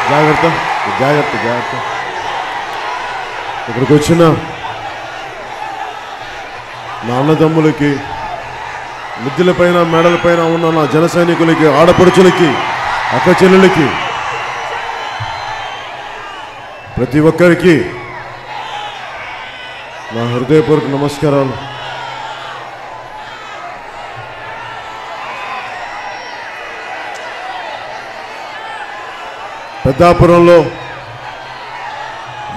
జాగ్రత్త జాగ్రత్త జాగ్రత్త. ఇక్కడికి వచ్చిన నా అన్నదమ్ములకి, మిద్దెలపైన మెడలపైన ఉన్న నా జన సైనికులకి, ఆడపడుచులకి, అక్క చెల్లెలకి, ప్రతి ఒక్కరికి నా హృదయపూర్వక నమస్కారాలు. పెద్దాపురంలో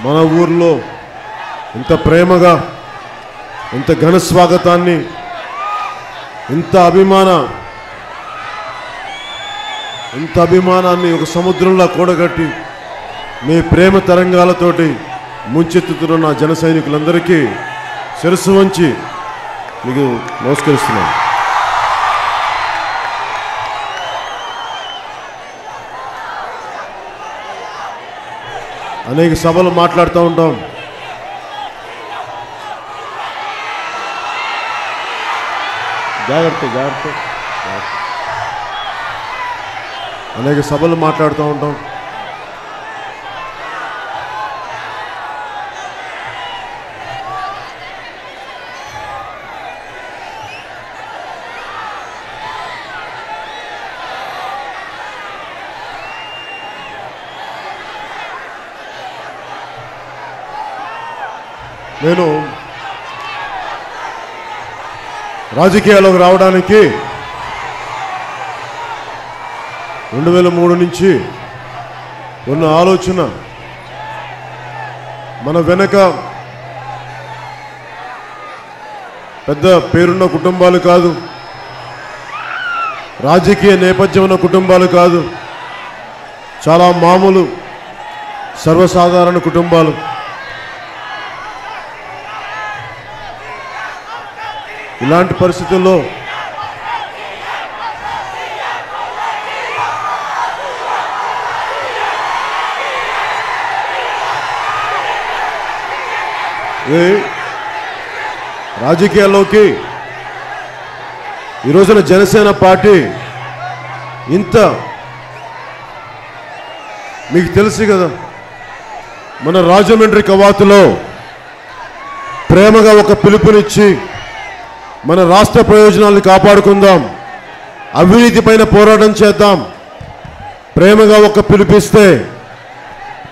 మన ఊర్లో ఇంత ప్రేమగా, ఇంత ఘన స్వాగతాన్ని, ఇంత అభిమానాన్ని ఒక సముద్రంలో కూడగట్టి మీ ప్రేమ తరంగాలతోటి ముంచెత్తుతున్న నా జన సైనికులందరికీ శిరస్సు వంచి మీకు నమస్కరిస్తున్నాను. అనేక సభలు మాట్లాడుతూ ఉంటాం. జాగ్రత్త జాగ్రత్త. అనేక సభలు మాట్లాడుతూ ఉంటాం. నేను రాజకీయాల్లోకి రావడానికి 2003 నుంచి ఉన్న ఆలోచన, మన వెనక పెద్ద పేరున్న కుటుంబాలు కాదు, రాజకీయ నేపథ్యం ఉన్న కుటుంబాలు కాదు, చాలా మామూలు సర్వసాధారణ కుటుంబాలు. ఇలాంటి పరిస్థితుల్లో రాజకీయాల్లోకి ఈ రోజున జనసేన పార్టీ ఇంత, మీకు తెలుసు కదా, మన రాజమండ్రి కవాతులో ప్రేమగా ఒక పిలుపునిచ్చి మన రాష్ట్ర ప్రయోజనాలను కాపాడుకుందాం, అవినీతి పైన పోరాటం చేద్దాం, ప్రేమగా ఒక పిలిపిస్తే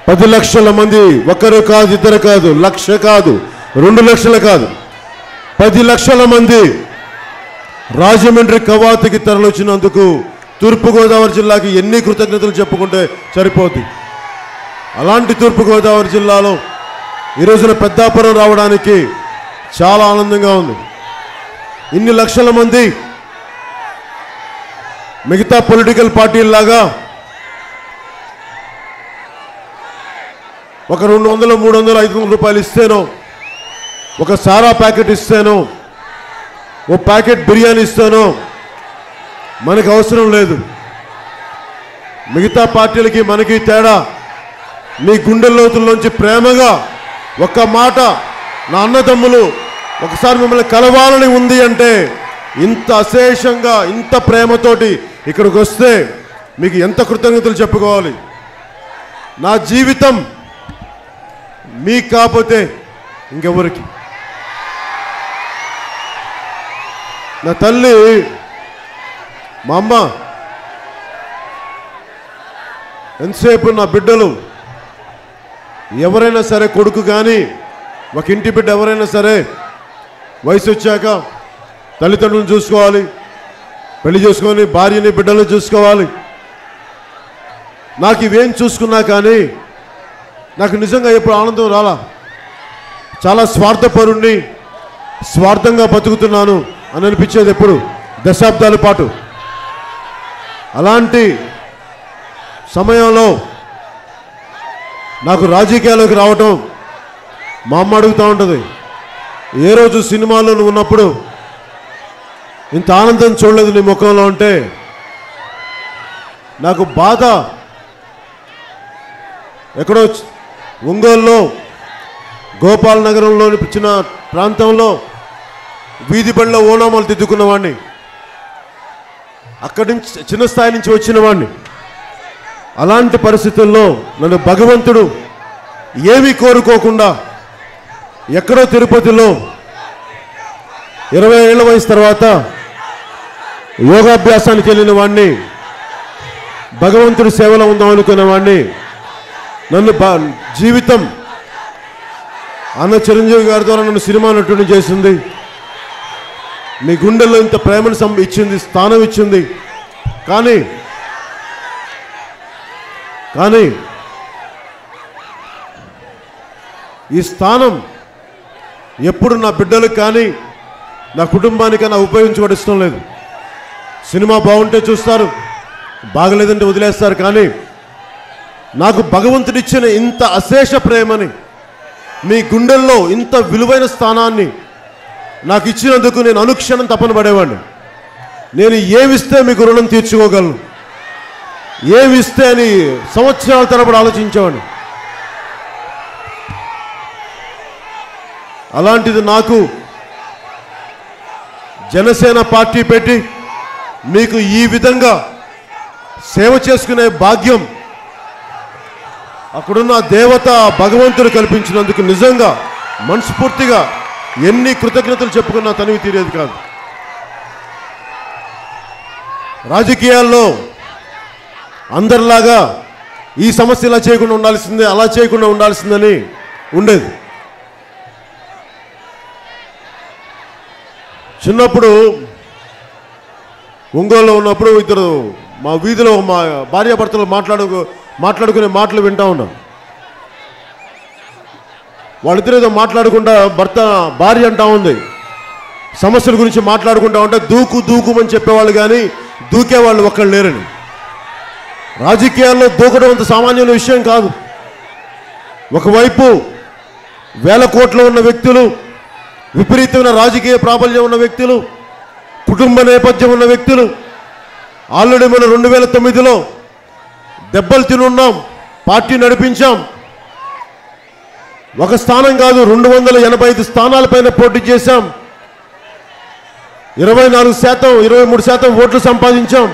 10 లక్షల మంది, ఒకరు కాదు, ఇద్దరు కాదు, 1 లక్ష కాదు, 2 లక్షలు కాదు, 10 లక్షల మంది రాజమండ్రి కవాతుకి తరలించినందుకు తూర్పుగోదావరి జిల్లాకి ఎన్ని కృతజ్ఞతలు చెప్పుకుంటే సరిపోతుంది. అలాంటి తూర్పుగోదావరి జిల్లాలో ఈ రోజున పెద్దాపురం రావడానికి చాలా ఆనందంగా ఉంది. ఇన్ని లక్షల మంది మిగతా పొలిటికల్ పార్టీల్లాగా ఒక 200, 300, 500 రూపాయలు ఇస్తేనో, ఒక సారా ప్యాకెట్ ఇస్తేనో, ఓ ప్యాకెట్ బిర్యానీ ఇస్తేనో మనకు అవసరం లేదు. మిగతా పార్టీలకి మనకి తేడా, మీ గుండె లోతుల్లోంచి ప్రేమగా ఒక్క మాట, నా అన్నదమ్ములు ఒకసారి మిమ్మల్ని కలవాలని ఉంది అంటే ఇంత అశేషంగా, ఇంత ప్రేమతోటి ఇక్కడికి వస్తే మీకు ఎంత కృతజ్ఞతలు చెప్పుకోవాలి. నా జీవితం మీకు కాకపోతే ఇంకెవరికి. నా తల్లి, మా అమ్మ, ఎంతసేపు నా బిడ్డలు ఎవరైనా సరే, కొడుకు కానీ ఒక ఇంటి బిడ్డ ఎవరైనా సరే వయసు వచ్చాక తల్లిదండ్రులను చూసుకోవాలి, పెళ్లి చేసుకొని భార్యని బిడ్డలను చూసుకోవాలి. నాకు ఇవేం చూసుకున్నా కానీ నాకు నిజంగా ఎప్పుడు ఆనందం రాలా. చాలా స్వార్థపరుణ్ణి, స్వార్థంగా బతుకుతున్నాను అని అనిపించేది ఎప్పుడు, దశాబ్దాల పాటు. అలాంటి సమయంలో నాకు రాజకీయాల్లోకి రావటం మా అమ్మ అడుగుతూ ఉంటుంది, ఏ రోజు సినిమాలో నువ్వు ఉన్నప్పుడు ఇంత ఆనందం చూడలేదు నీ ముఖంలో అంటే నాకు బాధ. ఎక్కడో ఒంగోలులో గోపాల్ నగరంలోని చిన్న ప్రాంతంలో వీధి బండ్లో ఓనామాలు దిద్దుకున్నవాడిని. అక్కడి నుంచి చిన్న స్థాయి నుంచి వచ్చిన వాడిని. అలాంటి పరిస్థితుల్లో నన్ను భగవంతుడు ఏమీ కోరుకోకుండా ఎక్కడో తిరుపతిలో 20 ఏళ్ల వయసు తర్వాత యోగాభ్యాసానికి వెళ్ళిన వాడిని, భగవంతుడి సేవలో ఉందాం అనుకున్న వాడిని. నన్ను జీవితం అన్న చిరంజీవి గారి ద్వారా నన్ను సినిమా నటుడిని చేసింది. మీ గుండెల్లో ఇంత ప్రేమను ఇచ్చింది, స్థానం ఇచ్చింది. కానీ ఈ స్థానం ఎప్పుడు నా బిడ్డలకు కానీ నా కుటుంబానికైనా ఉపయోగించబడిష్టం లేదు. సినిమా బాగుంటే చూస్తారు, బాగలేదంటే వదిలేస్తారు. కానీ నాకు భగవంతుడిచ్చిన ఇంత అశేష ప్రేమని, మీ గుండెల్లో ఇంత విలువైన స్థానాన్ని నాకు ఇచ్చినందుకు నేను అనుక్షణం తపన పడేవాడిని. నేను ఏమిస్తే మీకు రుణం తీర్చుకోగలను, ఏమిస్తే అని సంవత్సరాల తరబడి ఆలోచించేవాడిని. అలాంటిది నాకు జనసేన పార్టీ పెట్టి మీకు ఈ విధంగా సేవ చేసుకునే భాగ్యం అక్కడున్న దేవత భగవంతుడు కల్పించినందుకు నిజంగా మనస్ఫూర్తిగా ఎన్ని కృతజ్ఞతలు చెప్పుకున్నా తనివి తీరేది కాదు. రాజకీయాల్లో అందరిలాగా ఈ సమస్య ఇలా చేయకుండా ఉండాల్సిందే, అలా చేయకుండా ఉండాల్సిందని ఉండేది. చిన్నప్పుడు ఒంగోలులో ఉన్నప్పుడు ఇద్దరు మా వీధిలో మా భార్యాభర్తలు మాట్లాడుకునే మాటలు వింటా ఉన్నాం. వాళ్ళిద్దరు ఏదో మాట్లాడుకుంటా భార్య అంటా ఉంది, సమస్యల గురించి మాట్లాడుకుంటా ఉంటే దూకుమని చెప్పేవాళ్ళు కానీ దూకేవాళ్ళు ఒక్కళ్ళు లేరని. రాజకీయాల్లో దూకడం అంత సామాన్యమైన విషయం కాదు. ఒకవైపు 1000 కోట్లు ఉన్న వ్యక్తులు, విపరీతమైన రాజకీయ ప్రాబల్యం ఉన్న వ్యక్తులు, కుటుంబ నేపథ్యం ఉన్న వ్యక్తులు. ఆల్రెడీ మనం 2009లో దెబ్బలు తినున్నాం, పార్టీ నడిపించాం. ఒక స్థానం కాదు 285 స్థానాలపైన పోటీ చేశాం. 24%, 23% ఓట్లు సంపాదించాం.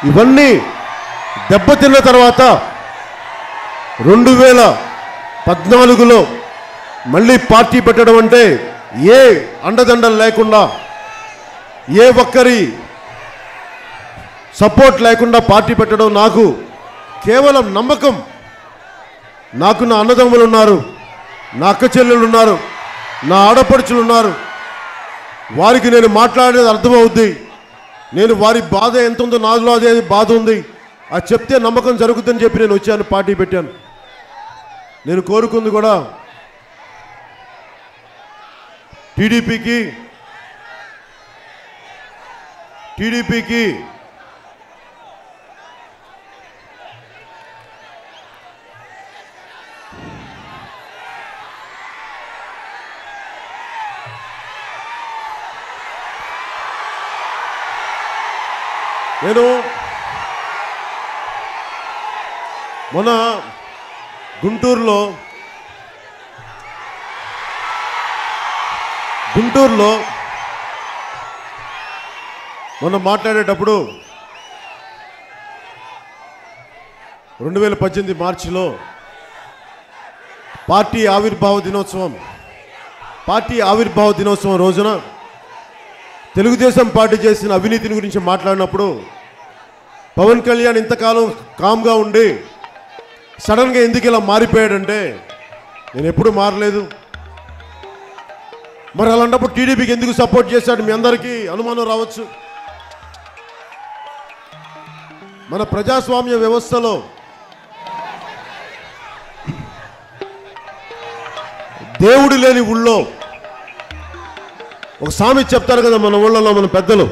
ఇవన్నీ దెబ్బతిన్న తర్వాత 2014లో మళ్ళీ పార్టీ పెట్టడం అంటే ఏ అండదండలు లేకుండా, ఏ ఒక్కరి సపోర్ట్ లేకుండా పార్టీ పెట్టడం నాకు కేవలం నమ్మకం. నాకు నా అన్నదమ్ములు ఉన్నారు, నా అక్క చెల్లెళ్ళు ఉన్నారు, నా ఆడపడుచులు ఉన్నారు. వారికి నేను మాట్లాడేది అర్థమవుద్ది. నేను వారి బాధ ఎంత ఉందో నాలో అదే బాధ ఉంది. అది చెప్తే నమ్మకం జరుగుతుందని చెప్పి నేను వచ్చాను, పార్టీ పెట్టాను. నేను కోరుకుంది కూడా టీడీపీకి నేను మొన్న గుంటూరులో మొన్న మాట్లాడేటప్పుడు 2018 మార్చిలో పార్టీ ఆవిర్భావ దినోత్సవం రోజున తెలుగుదేశం పార్టీ చేసిన అవినీతిని గురించి మాట్లాడినప్పుడు పవన్ కళ్యాణ్ ఇంతకాలం కామ్గా ఉండి సడన్గా ఎందుకు ఇలా మారిపోయాడంటే, నేను ఎప్పుడు మారలేదు. మరి అలాంటప్పుడు టీడీపీకి ఎందుకు సపోర్ట్ చేశాడు మీ అందరికీ అనుమానం రావచ్చు. మన ప్రజాస్వామ్య వ్యవస్థలో దేవుడు లేని ఊళ్ళో ఒక సామెత చెప్తారు కదా మన ఊళ్ళలో మన పెద్దలు,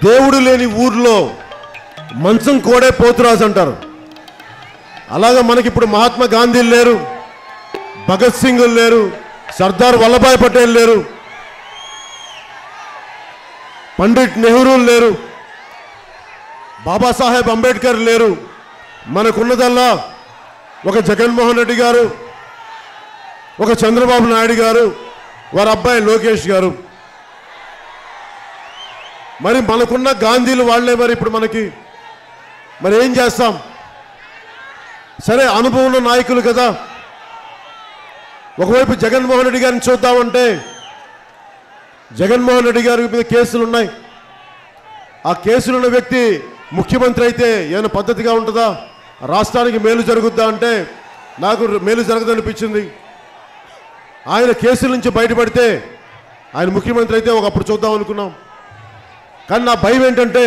దేవుడు లేని ఊర్లో మంచం కోడే పోతురాజు అంటారు. అలాగా మనకిప్పుడు మహాత్మా గాంధీ లేరు, భగత్ సింగ్ లేరు, సర్దార్ వల్లభాయ్ పటేల్ లేరు, పండిట్ నెహ్రూ లేరు, బాబాసాహెబ్ అంబేద్కర్ లేరు. మనకున్నదల్లా ఒక జగన్మోహన్ రెడ్డి గారు, ఒక చంద్రబాబు నాయుడు గారు, వారి అబ్బాయి లోకేష్ గారు. మరి మనకున్న గాంధీలు వాళ్లే. మరి ఇప్పుడు మరి ఏం చేస్తాం? సరే, అనుభవం నాయకులు కదా. ఒకవైపు జగన్మోహన్ రెడ్డి గారిని చూద్దామంటే జగన్మోహన్ రెడ్డి గారి మీద కేసులు ఉన్నాయి. ఆ కేసులున్న వ్యక్తి ముఖ్యమంత్రి అయితే ఏమైనా పద్ధతిగా ఉంటుందా? రాష్ట్రానికి మేలు జరుగుద్దా అంటే నాకు మేలు జరగదనిపించింది. ఆయన కేసుల నుంచి బయటపడితే ఆయన ముఖ్యమంత్రి అయితే ఒకప్పుడు చూద్దాం అనుకున్నాం. కానీ నా భయం ఏంటంటే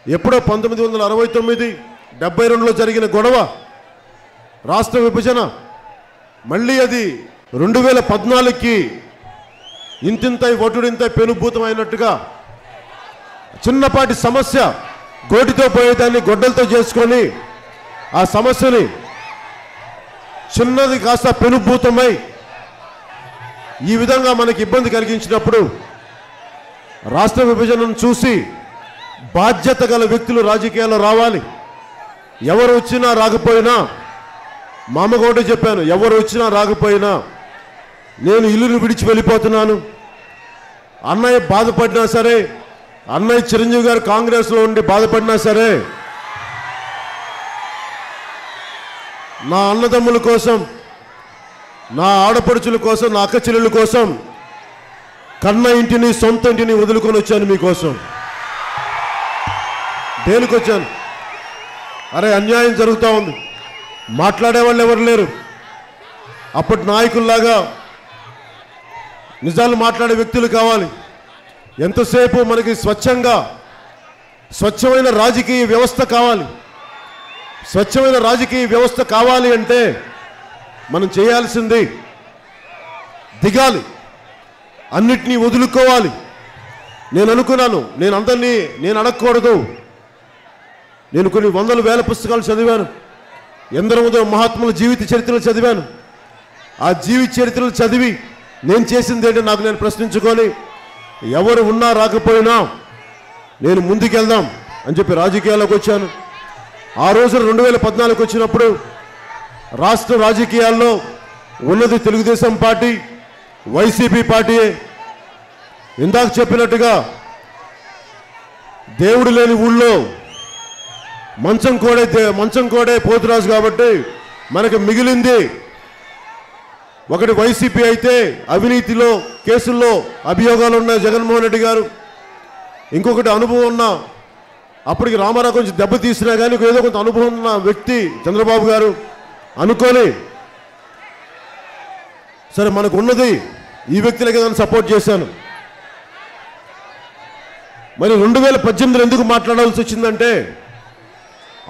ఎప్పుడో 1969, 72లో జరిగిన గొడవ, రాష్ట్ర విభజన, మళ్ళీ అది 2014కి ఇంతింతై ఒటుడింతై పెనుభూతం అయినట్టుగా చిన్నపాటి సమస్య గోటితో పోయేదాన్ని గొడ్డలతో చేసుకొని ఆ సమస్యని చిన్నది కాస్త పెనుభూతమై ఈ విధంగా మనకి ఇబ్బంది కలిగించినప్పుడు రాష్ట్ర విభజనను చూసి బాధ్యత గల వ్యక్తులు రాజకీయాల్లో రావాలి. ఎవరు వచ్చినా రాకపోయినా, మా అమ్మ కూడా చెప్పాను, ఎవరు వచ్చినా రాకపోయినా నేను ఇల్లును విడిచి వెళ్ళిపోతున్నాను. అన్నయ్య బాధపడినా సరే, అన్నయ్య చిరంజీవి గారు కాంగ్రెస్లో ఉండి బాధపడినా సరే, నా అన్నదమ్ముల కోసం, నా ఆడపడుచుల కోసం, నా అక్క చెల్లెళ్ళ కోసం కన్న ఇంటిని, సొంత ఇంటిని వదులుకొని వచ్చాను మీకోసం. దేనికి వచ్చాను? అరే, అన్యాయం జరుగుతూ ఉంది, మాట్లాడే వాళ్ళు ఎవరు లేరు. అప్పటి నాయకుల్లాగా నిజాలు మాట్లాడే వ్యక్తులు కావాలి. ఎంతసేపు మనకి స్వచ్ఛమైన రాజకీయ వ్యవస్థ కావాలి. స్వచ్ఛమైన రాజకీయ వ్యవస్థ కావాలి అంటే మనం చేయాల్సింది దిగాలి, అన్నిటినీ వదులుకోవాలి. నేను అనుకున్నాను, నేను అందరినీ అడగకూడదు. నేను కొన్ని వందల వేల పుస్తకాలు చదివాను, ఎందరో మహాత్ముల జీవిత చరిత్రలు చదివాను. ఆ జీవిత చరిత్రలు చదివి నేను చేసింది ఏంటో నాకు నేను ప్రశ్నించుకొని, ఎవరు ఉన్నా రాకపోయినా నేను ముందుకెళ్దాం అని చెప్పి రాజకీయాల్లోకి వచ్చాను. ఆ రోజు 2014 వచ్చినప్పుడు రాష్ట్ర రాజకీయాల్లో ఉన్నది తెలుగుదేశం పార్టీ, వైసీపీ పార్టీయే. ఇందాక చెప్పినట్టుగా దేవుడు లేని ఊళ్ళో మంచం కోడే పోతురాజు కాబట్టి మనకు మిగిలింది ఒకటి వైసీపీ అయితే, అవినీతిలో కేసుల్లో అభియోగాలు ఉన్న జగన్మోహన్ రెడ్డి గారు, ఇంకొకటి అనుభవం ఉన్న, అప్పటికి రామారావు కొంచెం దెబ్బతీసినా కానీ ఏదో కొంత అనుభవం ఉన్న వ్యక్తి చంద్రబాబు గారు అనుకోని, సరే మనకు ఉన్నది ఈ వ్యక్తులకే నేను సపోర్ట్ చేశాను. మరి 2018 ఎందుకు మాట్లాడాల్సి వచ్చిందంటే,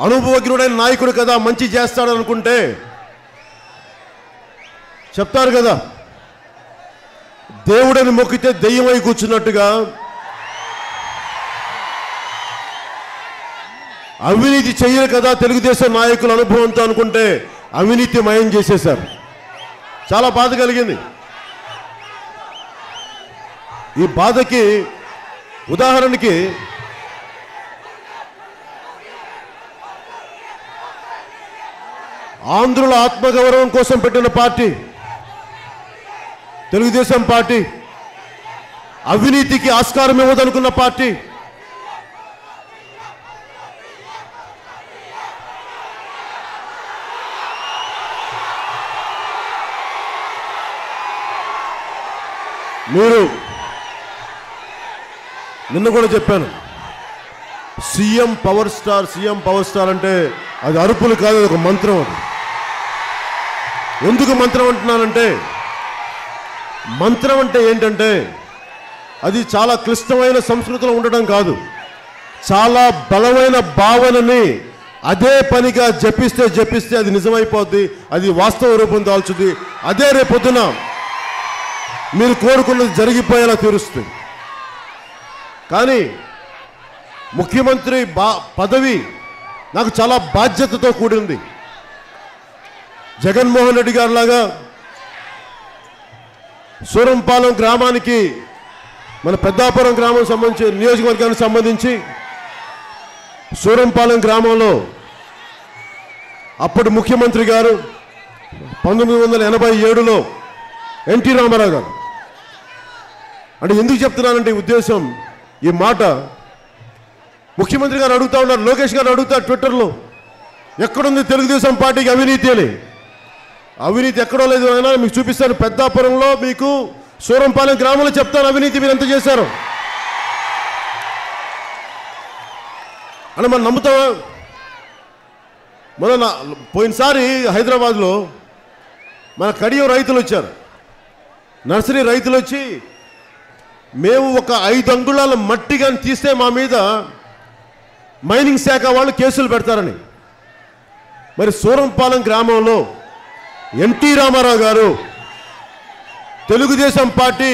అనుభవజ్ఞుడైన నాయకుడు కదా, మంచి చేస్తాడనుకుంటే చెప్తారు కదా, దేవుడని మొక్కితే దెయ్యమై కూర్చున్నట్టుగా అవినీతి చెయ్యరు కదా తెలుగుదేశం నాయకుల అనుభవంతో అనుకుంటే అవినీతి మయం చేసేశారు. చాలా బాధ కలిగింది. ఈ బాధకి ఉదాహరణకి ఆంధ్రుల ఆత్మగౌరవం కోసం పెట్టిన పార్టీ తెలుగుదేశం పార్టీ, అవినీతికి ఆస్కారం ఇవ్వదనుకున్న పార్టీ, మీరు నిన్న కూడా చెప్పాను, సీఎం పవర్ స్టార్ అంటే అది అరుపులు కాదు, అది ఒక మంత్రం. అది ఎందుకు మంత్రం అంటున్నానంటే, మంత్రం అంటే ఏంటంటే అది చాలా క్లిష్టమైన సంస్కృతిలో ఉండడం కాదు, చాలా బలమైన భావనని అదే పనిగా జపిస్తే అది నిజమైపోద్ది, అది వాస్తవ రూపం దాల్చుద్ది, అదే రేపొద్దున మీరు కోరుకున్నది జరిగిపోయేలా తీరుస్తుంది. కానీ ముఖ్యమంత్రి పదవి నాకు చాలా బాధ్యతతో కూడింది. జగన్మోహన్ రెడ్డి గారి లాగా సూరంపాలెం గ్రామానికి, మన పెద్దాపురం గ్రామం నియోజకవర్గానికి సంబంధించి సూరంపాలెం గ్రామంలో అప్పటి ముఖ్యమంత్రి గారు 1987లో ఎన్టీ రామారావు గారు. అంటే ఎందుకు చెప్తున్నానంటే ఉద్దేశం, ఈ మాట ముఖ్యమంత్రి గారు అడుగుతా ఉన్నారు, లోకేష్ గారు అడుగుతారు ట్విట్టర్లో, ఎక్కడుంది తెలుగుదేశం పార్టీకి అవినీతి అని. అవినీతి ఎక్కడో లేదు అయినా మీకు చూపిస్తాను. పెద్దాపురంలో మీకు సూరంపాలెం గ్రామంలో చెప్తాను అవినీతి మీరు ఎంత చేశారో అని. మనం నమ్ముతామా? మన పోయినసారి హైదరాబాద్లో మన కడియం రైతులు వచ్చారు, నర్సరీ రైతులు వచ్చి, మేము ఒక 5 అంగుళాల మట్టి కానీ తీస్తే మా మీద మైనింగ్ శాఖ వాళ్ళు కేసులు పెడతారని. మరి సూరంపాలెం గ్రామంలో ఎన్టీ రామారావు గారు తెలుగుదేశం పార్టీ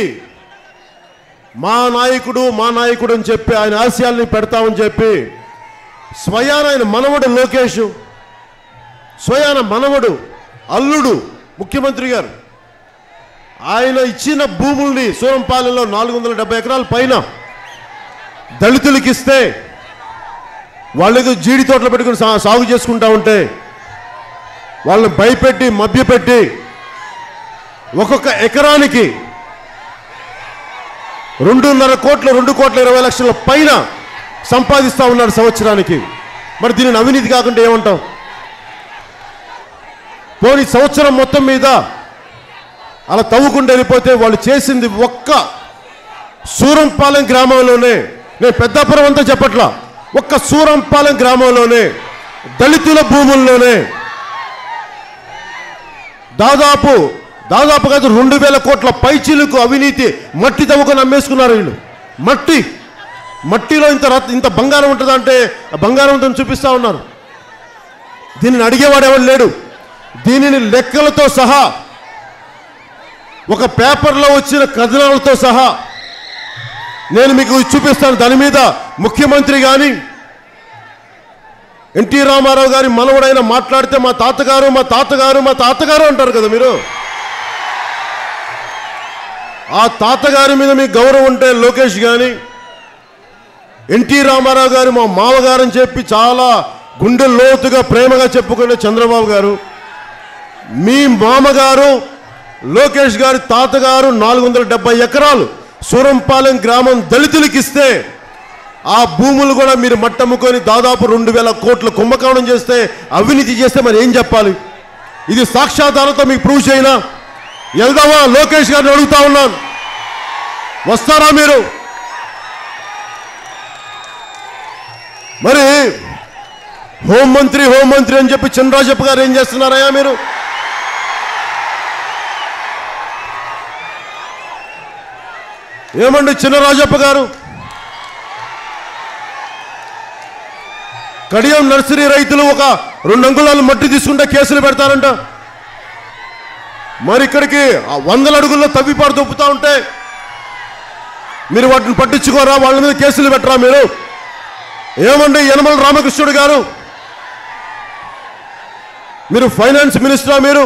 మా నాయకుడు అని చెప్పి ఆయన ఆశయాల్ని పెడతామని చెప్పి స్వయాన ఆయన మనవడు లోకేష్, స్వయాన మనవడు అల్లుడు ముఖ్యమంత్రి గారు ఆయన ఇచ్చిన భూముల్ని సూరంపాలెంలో 470 ఎకరాల పైన దళితులకి ఇస్తే వాళ్ళేదో జీడి తోటలు పెట్టుకుని సాగు చేసుకుంటా ఉంటే వాళ్ళని భయపెట్టి మభ్యపెట్టి ఒక్కొక్క ఎకరానికి 2.5 కోట్లు 2,20,00,000 పైన సంపాదిస్తూ ఉన్నారు సంవత్సరానికి. మరి దీనిని అవినీతి కాకుండా ఏమంటాం? పోనీ సంవత్సరం మొత్తం మీద అలా తవ్వుకుంటూ వెళ్ళిపోతే వాళ్ళు చేసింది ఒక్క సూరంపాలెం గ్రామంలోనే, నేను పెద్దాపురం అంతా చెప్పట్లా, ఒక్క సూరంపాలెం గ్రామంలోనే దళితుల భూముల్లోనే దాదాపు కాదు 2,000 కోట్ల పైచీలకు అవినీతి మట్టి తవ్వుకొని అమ్మేసుకున్నారు వీళ్ళు. మట్టిలో ఇంత బంగారం ఉంటుందంటే బంగారం ఉంటుందని చూపిస్తూ ఉన్నారు. దీనిని అడిగేవాడు ఎవరు లేడు. దీనిని లెక్కలతో సహా, ఒక పేపర్లో వచ్చిన కథనాలతో సహా నేను మీకు చూపిస్తాను. దాని మీద ముఖ్యమంత్రి కానీ ఎన్టీ రామారావు గారి మనవడైన మాట్లాడితే మా తాతగారు అంటారు కదా మీరు. ఆ తాతగారి మీద మీకు గౌరవం ఉంటే లోకేష్ కానీ, ఎన్టీ రామారావు గారు మా మామగారు అని చెప్పి చాలా గుండె లోతుగా ప్రేమగా చెప్పుకునే చంద్రబాబు గారు, మీ మామగారు లోకేష్ గారి తాతగారు 470 ఎకరాలు సూరంపాలెం గ్రామం దళితులకి ఇస్తే ఆ భూములు కూడా మీరు మట్టమ్ముకొని దాదాపు 2,000 కోట్ల కుంభకోణం చేస్తే, అవినీతి చేస్తే మరి ఏం చెప్పాలి? ఇది సాక్ష్యాధారాలతో మీకు ప్రూవ్ చేయనా? వెళ్దామా? లోకేష్ గారిని అడుగుతా ఉన్నాను, వస్తారా మీరు? మరి హోంమంత్రి అని చెప్పి చంద్రరాజప్ప గారు ఏం చేస్తున్నారయ్యా మీరు? ఏమండి చినరాజప్ప గారు? కడియం నర్సరీ రైతులు ఒక 2 అంగుళాలు మట్టి తీసుకుంటే కేసులు పెడతారంట. మరి ఇక్కడికి 100 అడుగుల్లో తవ్విపాడు దొప్పుతా ఉంటే మీరు వాటిని పట్టించుకోరా? వాళ్ళ మీద కేసులు పెట్టరా మీరు? ఏమండి యనమల రామకృష్ణుడు గారు, మీరు ఫైనాన్స్ మినిస్టరా? మీరు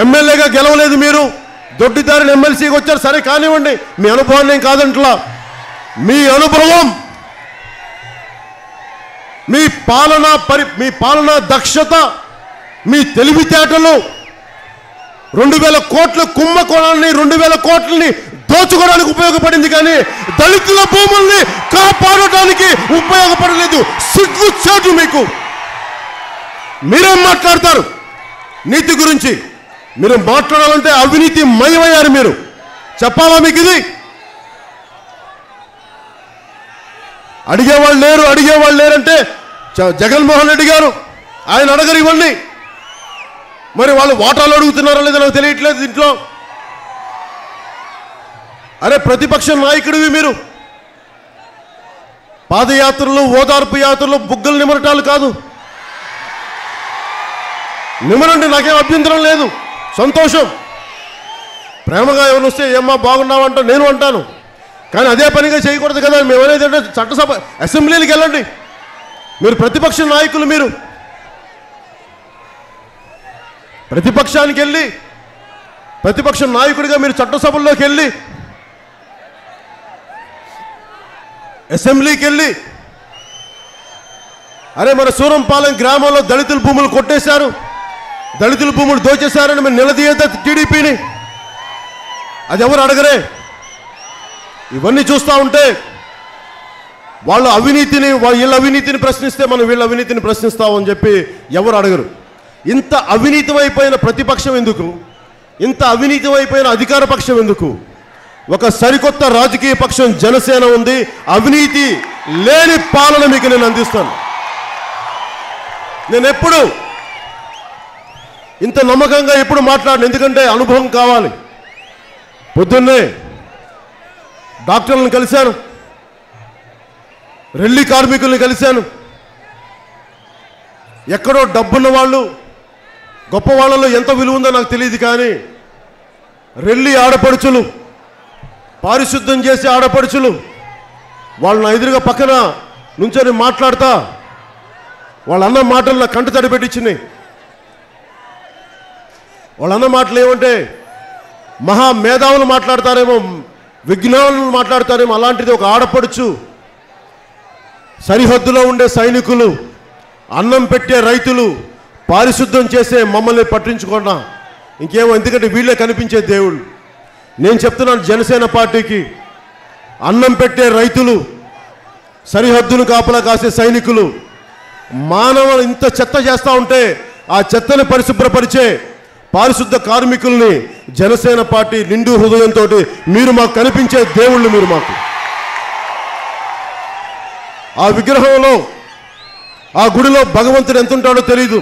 ఎమ్మెల్యేగా గెలవలేదు, మీరు దొడ్డిదారిని ఎమ్మెల్సీకి వచ్చారు. సరే కానివ్వండి, మీ అనుభవాన్ని ఏం కాదంట్లా. మీ అనుభవం, మీ పాలనా దక్షత, మీ తెలివితేటలు 2,000 కోట్ల కుంభకోణాన్ని 2,000 కోట్లని దోచుకోవడానికి ఉపయోగపడింది, కానీ దళితుల భూముల్ని కాపాడటానికి ఉపయోగపడలేదు. సిగ్గుచేటు మీకు. మీరేం మాట్లాడతారు నీతి గురించి? మీరు మాట్లాడాలంటే అవినీతి మయమయ్యారు మీరు. చెప్పాలా మీకు? ఇది అడిగేవాళ్ళు లేరంటే జగన్మోహన్ రెడ్డి గారు ఆయన అడగరు ఇవన్నీ. మరి వాళ్ళు వాటాలు అడుగుతున్నారా లేదా నాకు తెలియట్లేదు దీంట్లో. అరే ప్రతిపక్ష నాయకుడివి మీరు. పాదయాత్రలు, ఓదార్పు యాత్రలు, బుగ్గలు నిమరటాలు కాదు. నిమరండి, నాకేం అభ్యంతరం లేదు, సంతోషం. ప్రేమగా ఎవరు వస్తే ఏమ్మా బాగున్నావంటా నేను అంటాను, కానీ అదే పనిగా చేయకూడదు కదా. మేము అనేది అంటే చట్టసభ అసెంబ్లీకి వెళ్ళండి. మీరు ప్రతిపక్ష నాయకులు, మీరు ప్రతిపక్షానికి వెళ్ళి ప్రతిపక్ష నాయకుడిగా మీరు చట్టసభల్లోకి వెళ్ళి అసెంబ్లీకి వెళ్ళి అరే మన సూరంపాలెం గ్రామంలో దళితుల భూములు కొట్టేశారు, దళితుల భూములు దోచేశారని మనం నిలదీయద్దా టీడీపీని? అది ఎవరు అడగరే. ఇవన్నీ చూస్తూ ఉంటే వాళ్ళ అవినీతిని, వీళ్ళ అవినీతిని ప్రశ్నిస్తే మనం వీళ్ళ అవినీతిని ప్రశ్నిస్తామని చెప్పి ఎవరు అడగరు. ఇంత అవినీతిమైపోయిన ప్రతిపక్షం ఎందుకు? ఇంత అవినీతిమైపోయిన అధికార పక్షం ఎందుకు? ఒక సరికొత్త రాజకీయ పక్షం జనసేన ఉంది. అవినీతి లేని పాలన మీకు నేను అందిస్తాను. నేను ఎప్పుడు ఇంత నమ్మకంగా ఎప్పుడు మాట్లాడను, ఎందుకంటే అనుభవం కావాలి. పొద్దున్నే డాక్టర్లను కలిశాను, రెల్లి కార్మికుల్ని కలిశాను. ఎక్కడో డబ్బున్న వాళ్ళు, గొప్ప వాళ్ళలో ఎంత విలువ ఉందో నాకు తెలియదు, కానీ రెల్లి ఆడపడుచులు, పారిశుద్ధం చేసే ఆడపడుచులు, వాళ్ళని ఎదురుగా పక్కన నుంచొని మాట్లాడతా వాళ్ళన్న మాటలు నా కంట తడి పెట్టించినాయి. వాళ్ళన్న మాటలు ఏమంటే మహా మేధావులు మాట్లాడతారేమో, విజ్ఞానులు మాట్లాడతారేమో, అలాంటిది ఒక ఆడపడుచు, సరిహద్దులో ఉండే సైనికులు, అన్నం పెట్టే రైతులు, పారిశుద్ధం చేసే మమ్మల్ని పట్టించుకున్నా ఇంకేమో, ఎందుకంటే వీళ్ళే కనిపించే దేవుళ్ళు. నేను చెప్తున్నాను జనసేన పార్టీకి, అన్నం పెట్టే రైతులు, సరిహద్దును కాపలా కాసే సైనికులు, మానవులు ఇంత చెత్త చేస్తూ ఉంటే ఆ చెత్తని పరిశుభ్రపరిచే పారిశుద్ధ కార్మికుల్ని జనసేన పార్టీ నిండు హృదయంతో, మీరు మాకు కనిపించే దేవుళ్ళు మీరు మాకు. ఆ విగ్రహంలో, ఆ గుడిలో భగవంతుడు ఎంత ఉంటాడో తెలియదు,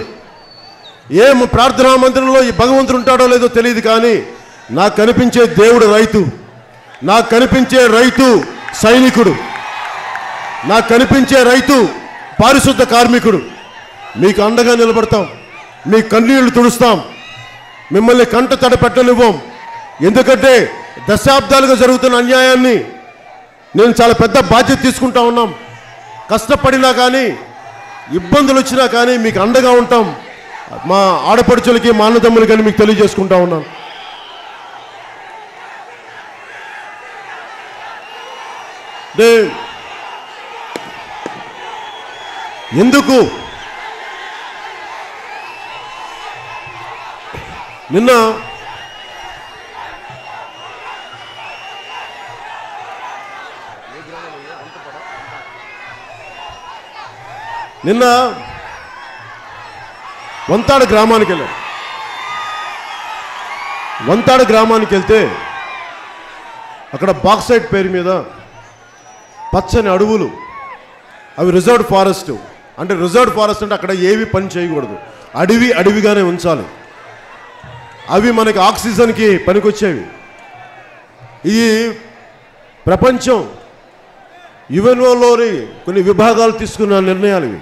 ఏ ప్రార్థనా మందిరంలో ఈ భగవంతుడు ఉంటాడో లేదో తెలియదు, కానీ నాకు కనిపించే దేవుడు రైతు, నాకు కనిపించే రైతు సైనికుడు, నాకు కనిపించే రైతు పారిశుద్ధ కార్మికుడు. మీకు అండగా నిలబడతాం, మీ కన్నీళ్లు తుడుస్తాం, మిమ్మల్ని కంట తడ పెట్టనివ్వం. ఎందుకంటే దశాబ్దాలుగా జరుగుతున్న అన్యాయాన్ని నేను చాలా పెద్ద బాధ్యత తీసుకుంటా ఉన్నాం. కష్టపడినా కానీ, ఇబ్బందులు వచ్చినా కానీ మీకు అండగా ఉంటాం. మా ఆడపడుచులకి, మా అన్నదమ్ములకి కానీ మీకు తెలియజేసుకుంటా ఉన్నాం. ఎందుకు నిన్న వంతాడ గ్రామానికి వెళ్ళాం. వంతాడ గ్రామానికి వెళ్తే అక్కడ బాక్సైట్ పేరు మీద పచ్చని అడవులు, అవి రిజర్వ్డ్ ఫారెస్ట్. అంటే రిజర్వ్డ్ ఫారెస్ట్ అంటే అక్కడ ఏవి పని చేయకూడదు, అడవి అడవిగానే ఉంచాలి. అవి మనకి ఆక్సిజన్కి పనికొచ్చేవి. ఈ ప్రపంచం యుఎన్ఓలోని కొన్ని విభాగాలు తీసుకున్న నిర్ణయాలు ఇవి.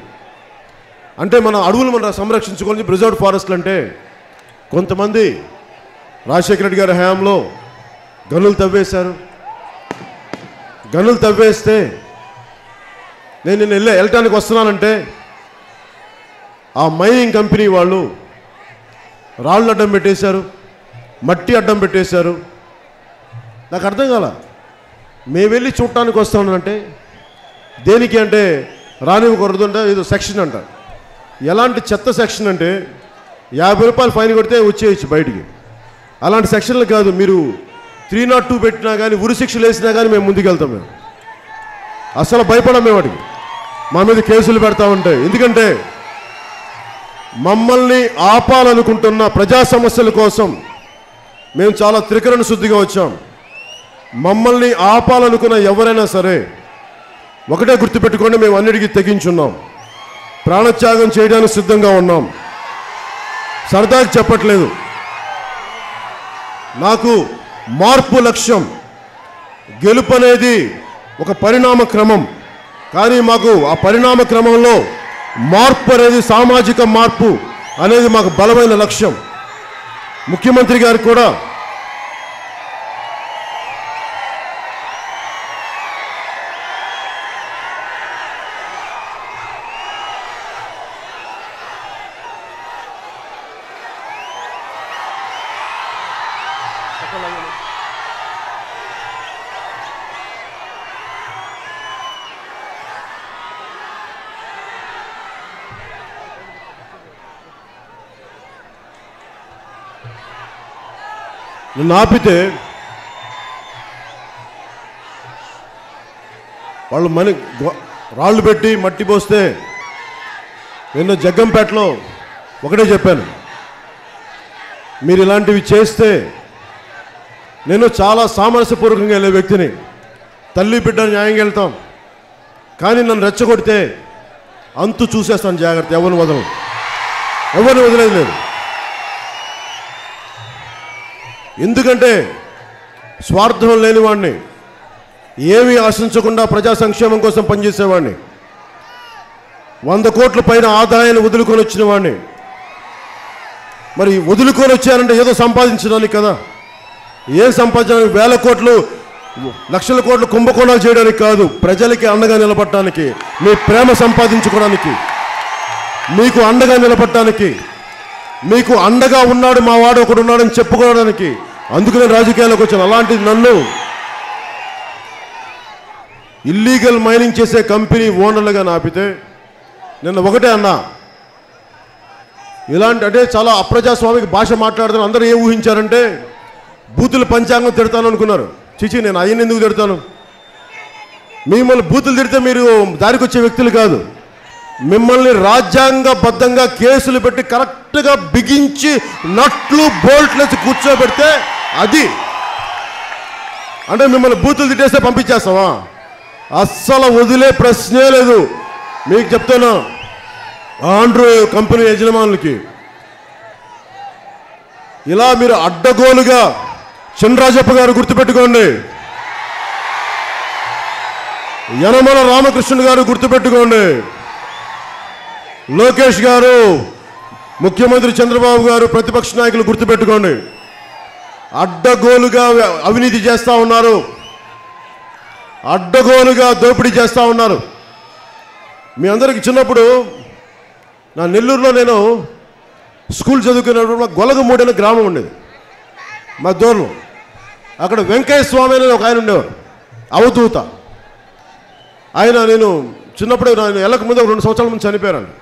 అంటే మన అడవులు మనం సంరక్షించుకోవాలి. రిజర్వ్డ్ ఫారెస్ట్లు అంటే కొంతమంది రాజశేఖర రెడ్డి గారి హయాంలో గనులు తవ్వేశారు. గనులు తవ్వేస్తే నేను వెళ్ళటానికి వస్తున్నానంటే ఆ మైనింగ్ కంపెనీ వాళ్ళు రాళ్ళు అడ్డం పెట్టేశారు, మట్టి అడ్డం పెట్టేశారు. నాకు అర్థం కాల. మేము వెళ్ళి చూడటానికి వస్తానంటే దేనికి అంటే రానివ్వకూడదు అంటే ఏదో సెక్షన్ అంట. ఎలాంటి చెత్త సెక్షన్ అంటే 50 రూపాయలు ఫైన్ కొడితే వచ్చేయచ్చు బయటికి. అలాంటి సెక్షన్లు కాదు. మీరు 302 పెట్టినా కానీ, ఉరి శిక్షలు వేసినా కానీ మేము ముందుకెళ్తాం. మేము అసలు భయపడం. మేము వాటికి మా మీద కేసులు పెడతా ఉంటాయి. ఎందుకంటే మమ్మల్ని ఆపాలనుకుంటున్న ప్రజా సమస్యల కోసం మేము చాలా త్రికరణ శుద్ధిగా వచ్చాం. మమ్మల్ని ఆపాలనుకున్న ఎవరైనా సరే ఒకటే గుర్తుపెట్టుకోండి, మేము అన్నిటికీ తెగించున్నాం, ప్రాణత్యాగం చేయడానికి సిద్ధంగా ఉన్నాం. సరదాకి చెప్పట్లేదు. నాకు మార్పు లక్ష్యం. గెలుపు అనేది ఒక పరిణామ క్రమం, కానీ మాకు ఆ పరిణామ క్రమంలో మార్పు అనేది, సామాజిక మార్పు అనేది మాకు బలమైన లక్ష్యం. ముఖ్యమంత్రి గారు కూడా నన్ను ఆపితే వాళ్ళు రాళ్ళు పెట్టి మట్టి పోస్తే నిన్న జగ్గంపేటలో ఒకటే చెప్పాను, మీరు ఇలాంటివి చేస్తే నేను చాలా సామరస్యపూర్వకంగా వెళ్ళే వ్యక్తిని, తల్లి బిడ్డ న్యాయంగా వెళ్తాం, కానీ నన్ను రెచ్చగొడితే అంతు చూసేస్తాను, జాగ్రత్త, ఎవరిని వదిలేదు లేదు. ఎందుకంటే స్వార్థం లేనివాడిని, ఏమీ ఆశించకుండా ప్రజా సంక్షేమం కోసం పనిచేసేవాడిని, 100 కోట్ల పైన ఆదాయాన్ని వదులుకొని వచ్చిన వాడిని. మరి వదులుకొని వచ్చారంటే ఏదో సంపాదించడానికి కదా, ఏం సంపాదించడానికి, 1000 కోట్లు 1,00,000 కోట్లు కుంభకోణాలు చేయడానికి కాదు, ప్రజలకి అండగా నిలబడటానికి, మీ ప్రేమ సంపాదించుకోవడానికి, మీకు అండగా నిలబడటానికి, మీకు అండగా ఉన్నాడు మా వాడు ఒకడు ఉన్నాడని చెప్పుకోవడానికి, అందుకు నేను రాజకీయాల్లోకి వచ్చాను. అలాంటిది నన్ను ఇల్లీగల్ మైనింగ్ చేసే కంపెనీ ఓనర్లుగా ఆపితే నిన్న ఒకటే అన్నా, ఇలాంటి అంటే చాలా అప్రజాస్వామిక భాష మాట్లాడుతాను. అందరూ ఏం ఊహించారంటే బూతులు పంచాంగం తిడతాను అనుకున్నారు. చిచి, నేను అయ్యని ఎందుకు తిడతాను? మిమ్మల్ని బూతులు తిడితే మీరు దారికి వచ్చే వ్యక్తులు కాదు. మిమ్మల్ని రాజ్యాంగబద్ధంగా కేసులు పెట్టి కరెక్ట్గా బిగించి నట్లు బోల్ట్లు కూర్చోబెడితే అది అంటే మిమ్మల్ని బూతులు తిట్టేస్తే పంపించేస్తావా? అస్సలు వదిలే ప్రశ్నే లేదు. మీకు చెప్తాను, ఆండ్రూ కంపెనీ యజమానులకి ఇలా మీరు అడ్డగోలుగా, చినరాజప్ప గారు గుర్తుపెట్టుకోండి, యనమల రామకృష్ణుడు గారు గుర్తుపెట్టుకోండి, లోకేష్ గారు, ముఖ్యమంత్రి చంద్రబాబు గారు, ప్రతిపక్ష నాయకులు గుర్తుపెట్టుకోండి, అడ్డగోలుగా అవినీతి చేస్తూ ఉన్నారు, అడ్డగోలుగా దోపిడీ చేస్తూ ఉన్నారు. మీ అందరికి చిన్నప్పుడు నా నెల్లూరులో నేను స్కూల్ చదువుకున్నప్పుడు గొలగమూడి అనే గ్రామం ఉండేది మా దూరంలో. అక్కడ వెంకయ్య స్వామి అనేది ఒక ఆయన ఉండేవారు, అవధూత ఆయన. నేను చిన్నప్పుడు నేను వెళ్ళక ముందు 2 సంవత్సరాల ముందు చనిపోయారండి.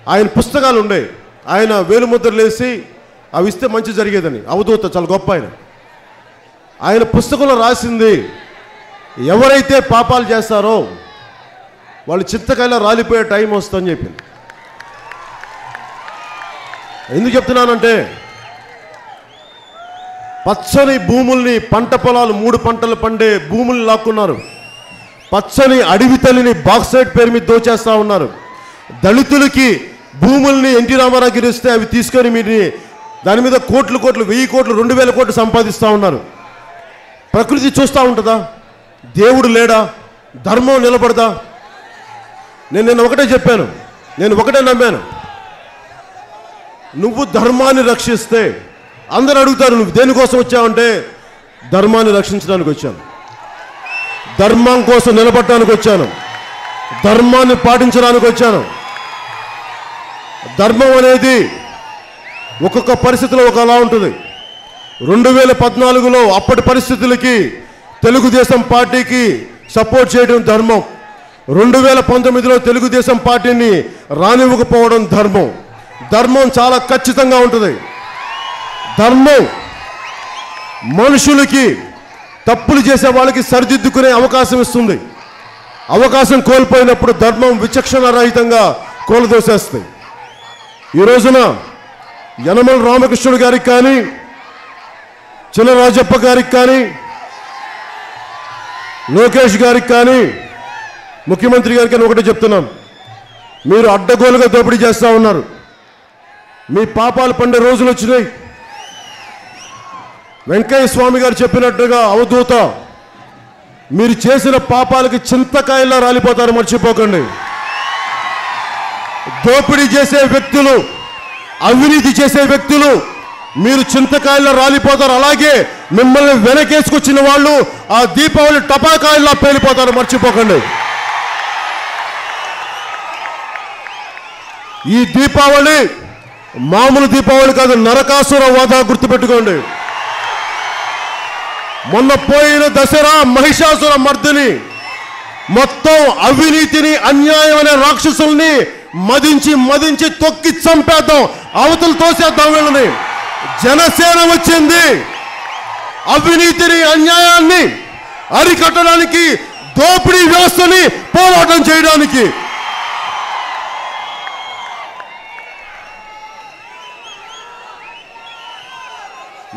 ఆయన పుస్తకాలు ఉండేవి, ఆయన వేలుముద్రలు వేసి అవి ఇస్తే మంచి జరిగేదని. అవధూత చాలా గొప్ప ఆయన. ఆయన పుస్తకంలో రాసింది, ఎవరైతే పాపాలు చేస్తారో వాళ్ళు చింతకాయలో రాలిపోయే టైం వస్తుందని చెప్పింది. ఎందుకు చెప్తున్నానంటే పచ్చని భూముల్ని, పంట పొలాలు 3 పంటలు పండే భూముల్ని లాక్కున్నారు. పచ్చని అడవి తల్లిని బాక్సైట్ పేరు మీద దోచేస్తూ ఉన్నారు. దళితులకి భూముల్ని ఎన్టీ రామారావు గిరిస్తే అవి తీసుకొని మీరు దాని మీద కోట్లు 1000 కోట్లు 2000 కోట్లు సంపాదిస్తూ ఉన్నారు. ప్రకృతి చూస్తూ ఉంటుందా? దేవుడు లేడా? ధర్మం నిలబడదా? నేను ఒకటే చెప్పాను, నేను ఒకటే నమ్మాను, నువ్వు ధర్మాన్ని రక్షిస్తే అందరూ అడుగుతారు, నువ్వు దేనికోసం వచ్చావంటే ధర్మాన్ని రక్షించడానికి వచ్చాను, ధర్మం కోసం నిలబడటానికి వచ్చాను, ధర్మాన్ని పాటించడానికి వచ్చాను. ధర్మం అనేది ఒక్కొక్క పరిస్థితిలో ఒకలా ఉంటుంది. 2014లో అప్పటి పరిస్థితులకి తెలుగుదేశం పార్టీకి సపోర్ట్ చేయడం ధర్మం. 2019లో తెలుగుదేశం పార్టీని రానివ్వకపోవడం ధర్మం. ధర్మం చాలా ఖచ్చితంగా ఉంటుంది. ధర్మం మనుషులకి, తప్పులు చేసే వాళ్ళకి సరిదిద్దుకునే అవకాశం ఇస్తుంది. అవకాశం కోల్పోయినప్పుడు ధర్మం విచక్షణ రహితంగా కోలదోసేస్తుంది. ఈ రోజున యనమల రామకృష్ణుడు గారికి కానీ, చినరాజప్ప గారికి కానీ, లోకేష్ గారికి కానీ, ముఖ్యమంత్రి గారికి కానీ ఒకటే చెప్తున్నాం, మీరు అడ్డగోలుగా దోపిడీ చేస్తూ ఉన్నారు. మీ పాపాలు పండే రోజులు వచ్చినాయి. వెంకయ్య స్వామి గారు చెప్పినట్టుగా అవధూత, మీరు చేసిన పాపాలకి చింతకాయలా రాలిపోతారు, మర్చిపోకండి. దోపిడీ చేసే వ్యక్తులు, అవినీతి చేసే వ్యక్తులు మీరు చింతకాయల్లో రాలిపోతారు. అలాగే మిమ్మల్ని వెనకేసుకొచ్చిన వాళ్ళు ఆ దీపావళి టపాకాయల్లా పేలిపోతారు, మర్చిపోకండి. ఈ దీపావళి మామూలు దీపావళి కాదు, నరకాసుర వధ, గుర్తుపెట్టుకోండి. మొన్న పోయిన దసరా మహిషాసుర మర్దిని, మొత్తం అవినీతిని, అన్యాయం అనే రాక్షసుల్ని మదించి తొక్కి చంపేద్దాం, అవతలు తోసేద్దాం వీళ్ళని. జనసేన వచ్చింది, అవినీతిని, అన్యాయాన్ని అరికట్టడానికి, దోపిడీ వ్యవస్థని పోరాటం చేయడానికి.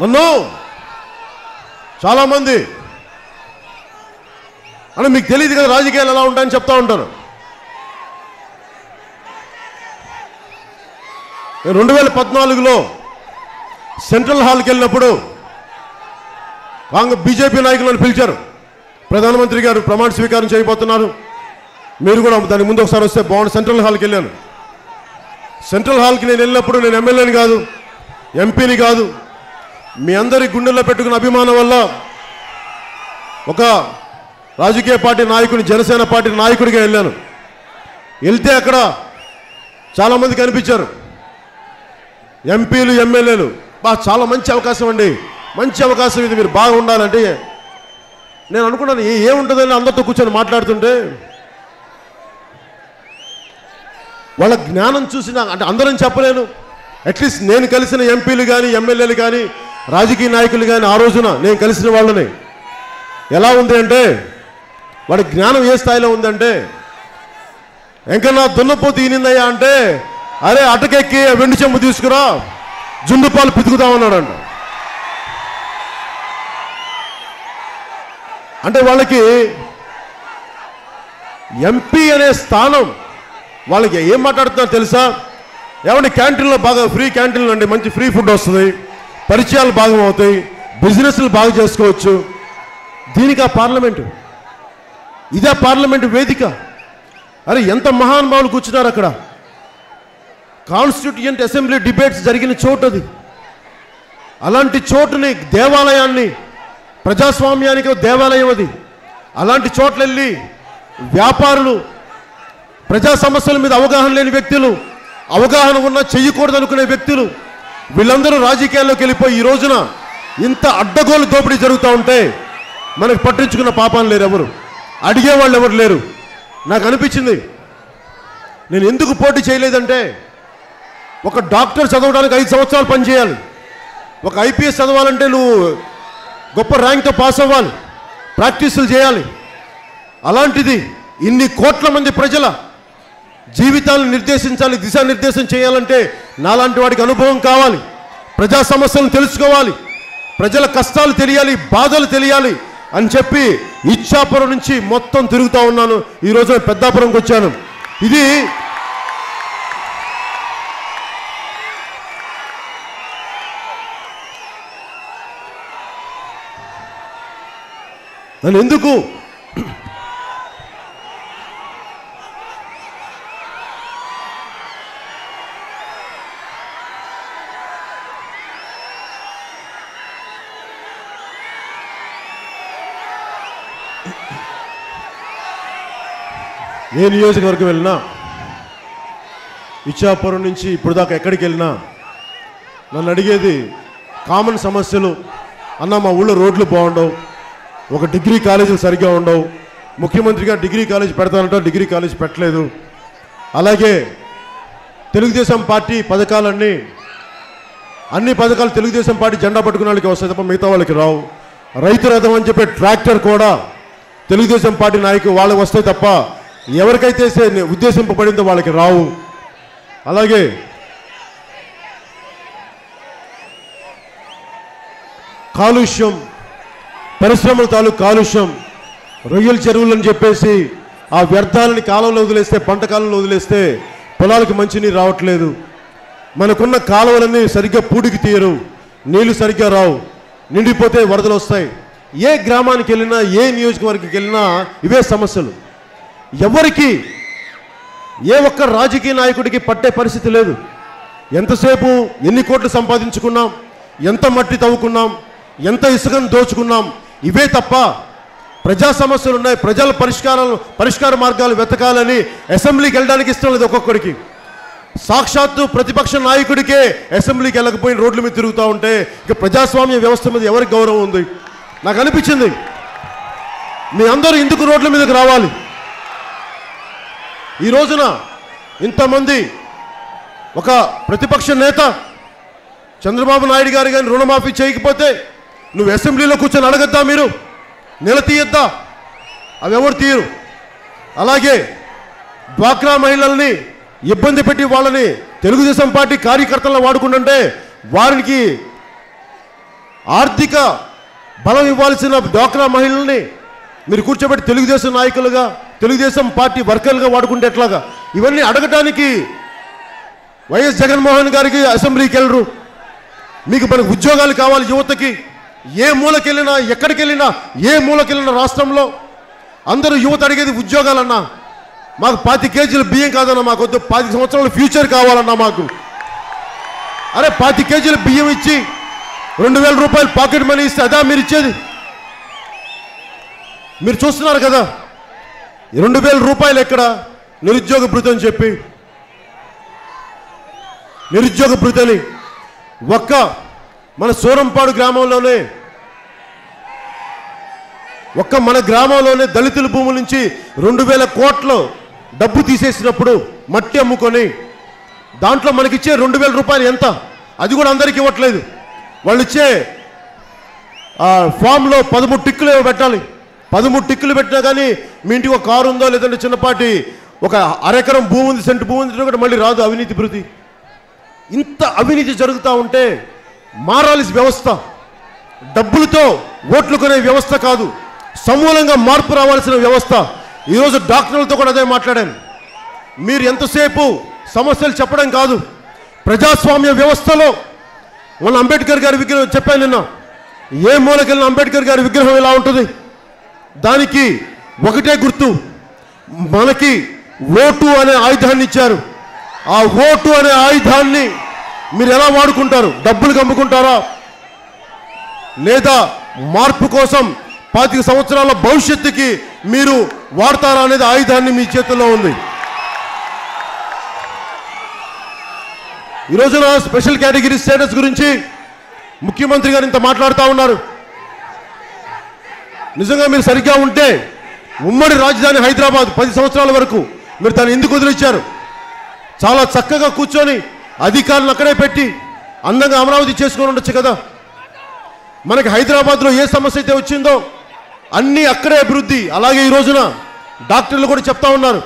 నన్ను చాలామంది అంటే మీకు తెలియదు కదా రాజకీయాలు ఎలా ఉంటాయని చెప్తా ఉంటాను. నేను 2014లో సెంట్రల్ హాల్కి వెళ్ళినప్పుడు బీజేపీ నాయకులను పిలిచారు. ప్రధానమంత్రి గారు ప్రమాణ స్వీకారం చేయబోతున్నారు, మీరు కూడా దాని ముందు ఒకసారి వస్తే బాగుంది. సెంట్రల్ హాల్కి వెళ్ళాను. సెంట్రల్ హాల్కి నేను వెళ్ళినప్పుడు నేను ఎమ్మెల్యేని కాదు, ఎంపీని కాదు, మీ అందరి గుండెల్లో పెట్టుకున్న అభిమానం వల్ల ఒక రాజకీయ పార్టీ నాయకుని, జనసేన పార్టీ నాయకుడిగా వెళ్ళాను. వెళ్తే అక్కడ చాలామంది కనిపించారు, ఎంపీలు, ఎమ్మెల్యేలు. చాలా మంచి అవకాశం అండి, మంచి అవకాశం ఇది, మీరు బాగా ఉండాలంటే. నేను అనుకున్నాను ఏముంటుందని అందరితో కూర్చొని మాట్లాడుతుంటే వాళ్ళ జ్ఞానం చూసి అంటే అందరం చెప్పలేను, అట్లీస్ట్ నేను కలిసిన ఎంపీలు కానీ, ఎమ్మెల్యేలు కానీ, రాజకీయ నాయకులు కానీ, ఆ రోజున నేను కలిసిన వాళ్ళని ఎలా ఉంది అంటే వాడి జ్ఞానం ఏ స్థాయిలో ఉందంటే, ఎంకన్నా దున్నపోతు ఈనిందయ్యా అంటే, అరే అటకెక్కి వెండి చెంబు తీసుకురా, జుండు పాలు పితుకుతామన్నాడంట. అంటే వాళ్ళకి ఎంపీ అనే స్థానం, వాళ్ళకి ఏం మాట్లాడుతున్నారు తెలుసా? ఏమంటే క్యాంటీన్లో బాగా ఫ్రీ క్యాంటీన్లు అండి, మంచి ఫ్రీ ఫుడ్ వస్తుంది, పరిచయాలు బాగా అవుతాయి, బిజినెస్లు బాగా చేసుకోవచ్చు. దీనికి ఆ పార్లమెంటు, ఇదే పార్లమెంటు వేదిక. అరే ఎంత మహానుభావులు కూర్చున్నారు అక్కడ. కాన్స్టిట్యూయెంట్ అసెంబ్లీ డిబేట్స్ జరిగిన చోటు అది. అలాంటి చోటుని, దేవాలయాన్ని, ప్రజాస్వామ్యానికి దేవాలయం అది. అలాంటి చోట్ల వెళ్ళి వ్యాపారులు, ప్రజా సమస్యల మీద అవగాహన లేని వ్యక్తులు, అవగాహన ఉన్న చెయ్యకూడదు అనుకునే వ్యక్తులు, వీళ్ళందరూ రాజకీయాల్లోకి వెళ్ళిపోయి ఈ రోజున ఇంత అడ్డగోలు దోపిడీ జరుగుతూ ఉంటే మనకు పట్టించుకున్న పాపాలు లేరు, ఎవరు అడిగేవాళ్ళు ఎవరు లేరు. నాకు అనిపించింది నేను ఎందుకు పోటీ చేయలేదంటే, ఒక డాక్టర్ చదవడానికి 5 సంవత్సరాలు పనిచేయాలి, ఒక ఐపీఎస్ చదవాలంటే నువ్వు గొప్ప ర్యాంక్తో పాస్ అవ్వాలి, ప్రాక్టీసులు చేయాలి. అలాంటిది ఇన్ని కోట్ల మంది ప్రజల జీవితాలను నిర్దేశించాలి, దిశానిర్దేశం చేయాలంటే నాలాంటి వాడికి అనుభవం కావాలి, ప్రజా సమస్యలను తెలుసుకోవాలి, ప్రజల కష్టాలు తెలియాలి, బాధలు తెలియాలి అని చెప్పి ఇచ్చాపురం నుంచి మొత్తం తిరుగుతూ ఉన్నాను. ఈరోజు పెద్దాపురంకి వచ్చాను. ఇది నన్ను ఎందుకు ఏ నియోజకవర్గం వెళ్ళినా, ఇచ్చాపురం నుంచి ఇప్పుడు దాకా ఎక్కడికి వెళ్ళినా నన్ను అడిగేది కామన్ సమస్యలు. అన్న మా ఊళ్ళో రోడ్లు బాగుండవు, ఒక డిగ్రీ కాలేజీలు సరిగ్గా ఉండవు, ముఖ్యమంత్రిగా డిగ్రీ కాలేజ్ పెడతానంటే డిగ్రీ కాలేజ్ పెట్టలేదు. అలాగే తెలుగుదేశం పార్టీ పథకాలన్నీ, అన్ని పథకాలు తెలుగుదేశం పార్టీ జెండా పట్టుకున్న వాళ్ళకి వస్తాయి తప్ప మిగతా వాళ్ళకి రావు. రైతు రథం అని చెప్పే ట్రాక్టర్ కూడా తెలుగుదేశం పార్టీ నాయకులు వాళ్ళకి వస్తాయి తప్ప ఎవరికైతే ఉద్దేశింపబడిందో వాళ్ళకి రావు. అలాగే కాలుష్యం, పరిశ్రమల తాలూకు కాలుష్యం, రొయ్యల చెరువులు అని చెప్పేసి ఆ వ్యర్థాలని కాలంలో వదిలేస్తే, పంట కాలంలో వదిలేస్తే పొలాలకు మంచినీరు రావట్లేదు. మనకున్న కాలువలన్నీ సరిగ్గా పూడికి తీయరు, నీళ్లు సరిగ్గా రావు, నిండిపోతే వరదలు వస్తాయి. ఏ గ్రామానికి వెళ్ళినా, ఏ నియోజకవర్గానికి వెళ్ళినా ఇవే సమస్యలు. ఎవరికి, ఏ ఒక్క రాజకీయ నాయకుడికి పట్టే పరిస్థితి లేదు. ఎంతసేపు ఎన్ని కోట్లు సంపాదించుకున్నాం, ఎంత మట్టి తవ్వుకున్నాం, ఎంత ఇసుకను దోచుకున్నాం, ఇవే తప్ప ప్రజా సమస్యలు ఉన్నాయి, ప్రజల పరిష్కార మార్గాలు వెతకాలని అసెంబ్లీకి వెళ్ళడానికి ఇష్టం లేదు ఒక్కొక్కడికి. సాక్షాత్తు ప్రతిపక్ష నాయకుడికే అసెంబ్లీకి వెళ్ళకపోయిన రోడ్ల మీద తిరుగుతూ ఉంటే ఇక ప్రజాస్వామ్య వ్యవస్థ మీద ఎవరికి గౌరవం ఉంది? నాకు అనిపించింది మీ అందరూ ఎందుకు రోడ్ల మీదకి రావాలి. ఈ రోజున ఇంతమంది, ఒక ప్రతిపక్ష నేత చంద్రబాబు నాయుడు గారు కానీ రుణమాఫీ చేయకపోతే నువ్వు అసెంబ్లీలో కూర్చొని అడగద్దా? మీరు నిలతీయద్దా? అవి ఎవరు తీయరు. అలాగే డ్వాక్రా మహిళల్ని ఇబ్బంది పెట్టి వాళ్ళని తెలుగుదేశం పార్టీ కార్యకర్తలను వాడుకుంటుంటే వారికి ఆర్థిక బలం ఇవ్వాల్సిన డ్వాక్రా మహిళల్ని మీరు కూర్చోబెట్టి తెలుగుదేశం నాయకులుగా, తెలుగుదేశం పార్టీ వర్కర్లుగా వాడుకుంటే ఎట్లాగా? ఇవన్నీ అడగటానికి వైఎస్ జగన్మోహన్ గారికి అసెంబ్లీకి వెళ్ళరు. మీకు మనకు ఉద్యోగాలు కావాలి యువతకి. ఏ మూలకెళ్ళినా, ఎక్కడికి వెళ్ళినా, ఏ మూలకెళ్ళినా రాష్ట్రంలో అందరూ యువత అడిగేది ఉద్యోగాలన్నా. మాకు 25 కేజీల బియ్యం కాదన్నా, మాకు వద్దు, 10 సంవత్సరాల ఫ్యూచర్ కావాలన్నా మాకు. అరే 25 కేజీల బియ్యం ఇచ్చి 2000 రూపాయలు పాకెట్ మనీ ఇస్తే అదా మీరు ఇచ్చేది? మీరు చూస్తున్నారు కదా 2000 రూపాయలు ఎక్కడ? నిరుద్యోగ భృతి అని చెప్పి, నిరుద్యోగ భృతిని ఒక్క మన సూరంపాడు గ్రామంలోనే, ఒక్క మన గ్రామంలోనే దళితుల భూముల నుంచి 2000 కోట్లు డబ్బు తీసేసినప్పుడు మట్టి అమ్ముకొని దాంట్లో మనకిచ్చే 2000 రూపాయలు ఎంత? అది కూడా అందరికీ ఇవ్వట్లేదు. వాళ్ళు ఇచ్చే ఫామ్లో 13 టిక్కులు పెట్టాలి. 13 టిక్కులు పెట్టినా కానీ మీ ఇంటికి ఒక కారు ఉందో లేదంటే చిన్నపాటి ఒక అరెకరం భూమి ఉంది, సెంటు భూమి ఉంది కూడా మళ్ళీ రాదు అవినీతి భృతి. ఇంత అవినీతి జరుగుతూ ఉంటే మారాలి వ్యవస్థ. డబ్బులతో ఓట్లు కొనే వ్యవస్థ కాదు, సమూలంగా మార్పు రావాల్సిన వ్యవస్థ. ఈరోజు డాక్టర్లతో కూడా అదే మాట్లాడాను. మీరు ఎంతసేపు సమస్యలు చెప్పడం కాదు, ప్రజాస్వామ్య వ్యవస్థలో మన అంబేద్కర్ గారి విగ్రహం చెప్పాను నిన్న, ఏ మూలకెళ్ళిన అంబేద్కర్ గారి విగ్రహం ఎలా ఉంటుంది? దానికి ఒకటే గుర్తు, మనకి ఓటు అనే ఆయుధాన్ని ఇచ్చారు. ఆ ఓటు అనే ఆయుధాన్ని మీరు ఎలా వాడుకుంటారు? డబ్బులు అమ్ముకుంటారా లేదా మార్పు కోసం 25 సంవత్సరాల భవిష్యత్తుకి మీరు వాడతారా అనేది ఆయుధాన్ని మీ చేతుల్లో ఉంది. ఈరోజున స్పెషల్ కేటగిరీ స్టేటస్ గురించి ముఖ్యమంత్రి గారు ఇంత మాట్లాడుతూ ఉన్నారు. నిజంగా మీరు సరిగ్గా ఉంటే ఉమ్మడి రాజధాని హైదరాబాద్ 10 సంవత్సరాల వరకు మీరు దాన్ని ఎందుకు వదిలించారు? చాలా చక్కగా కూర్చొని అధికారులను అక్కడే పెట్టి అందంగా అమరావతి చేసుకొని ఉండొచ్చు కదా. మనకి హైదరాబాద్లో ఏ సమస్య అయితే వచ్చిందో అన్నీ అక్కడే అభివృద్ధి. అలాగే ఈ రోజున డాక్టర్లు కూడా చెప్తా ఉన్నారు,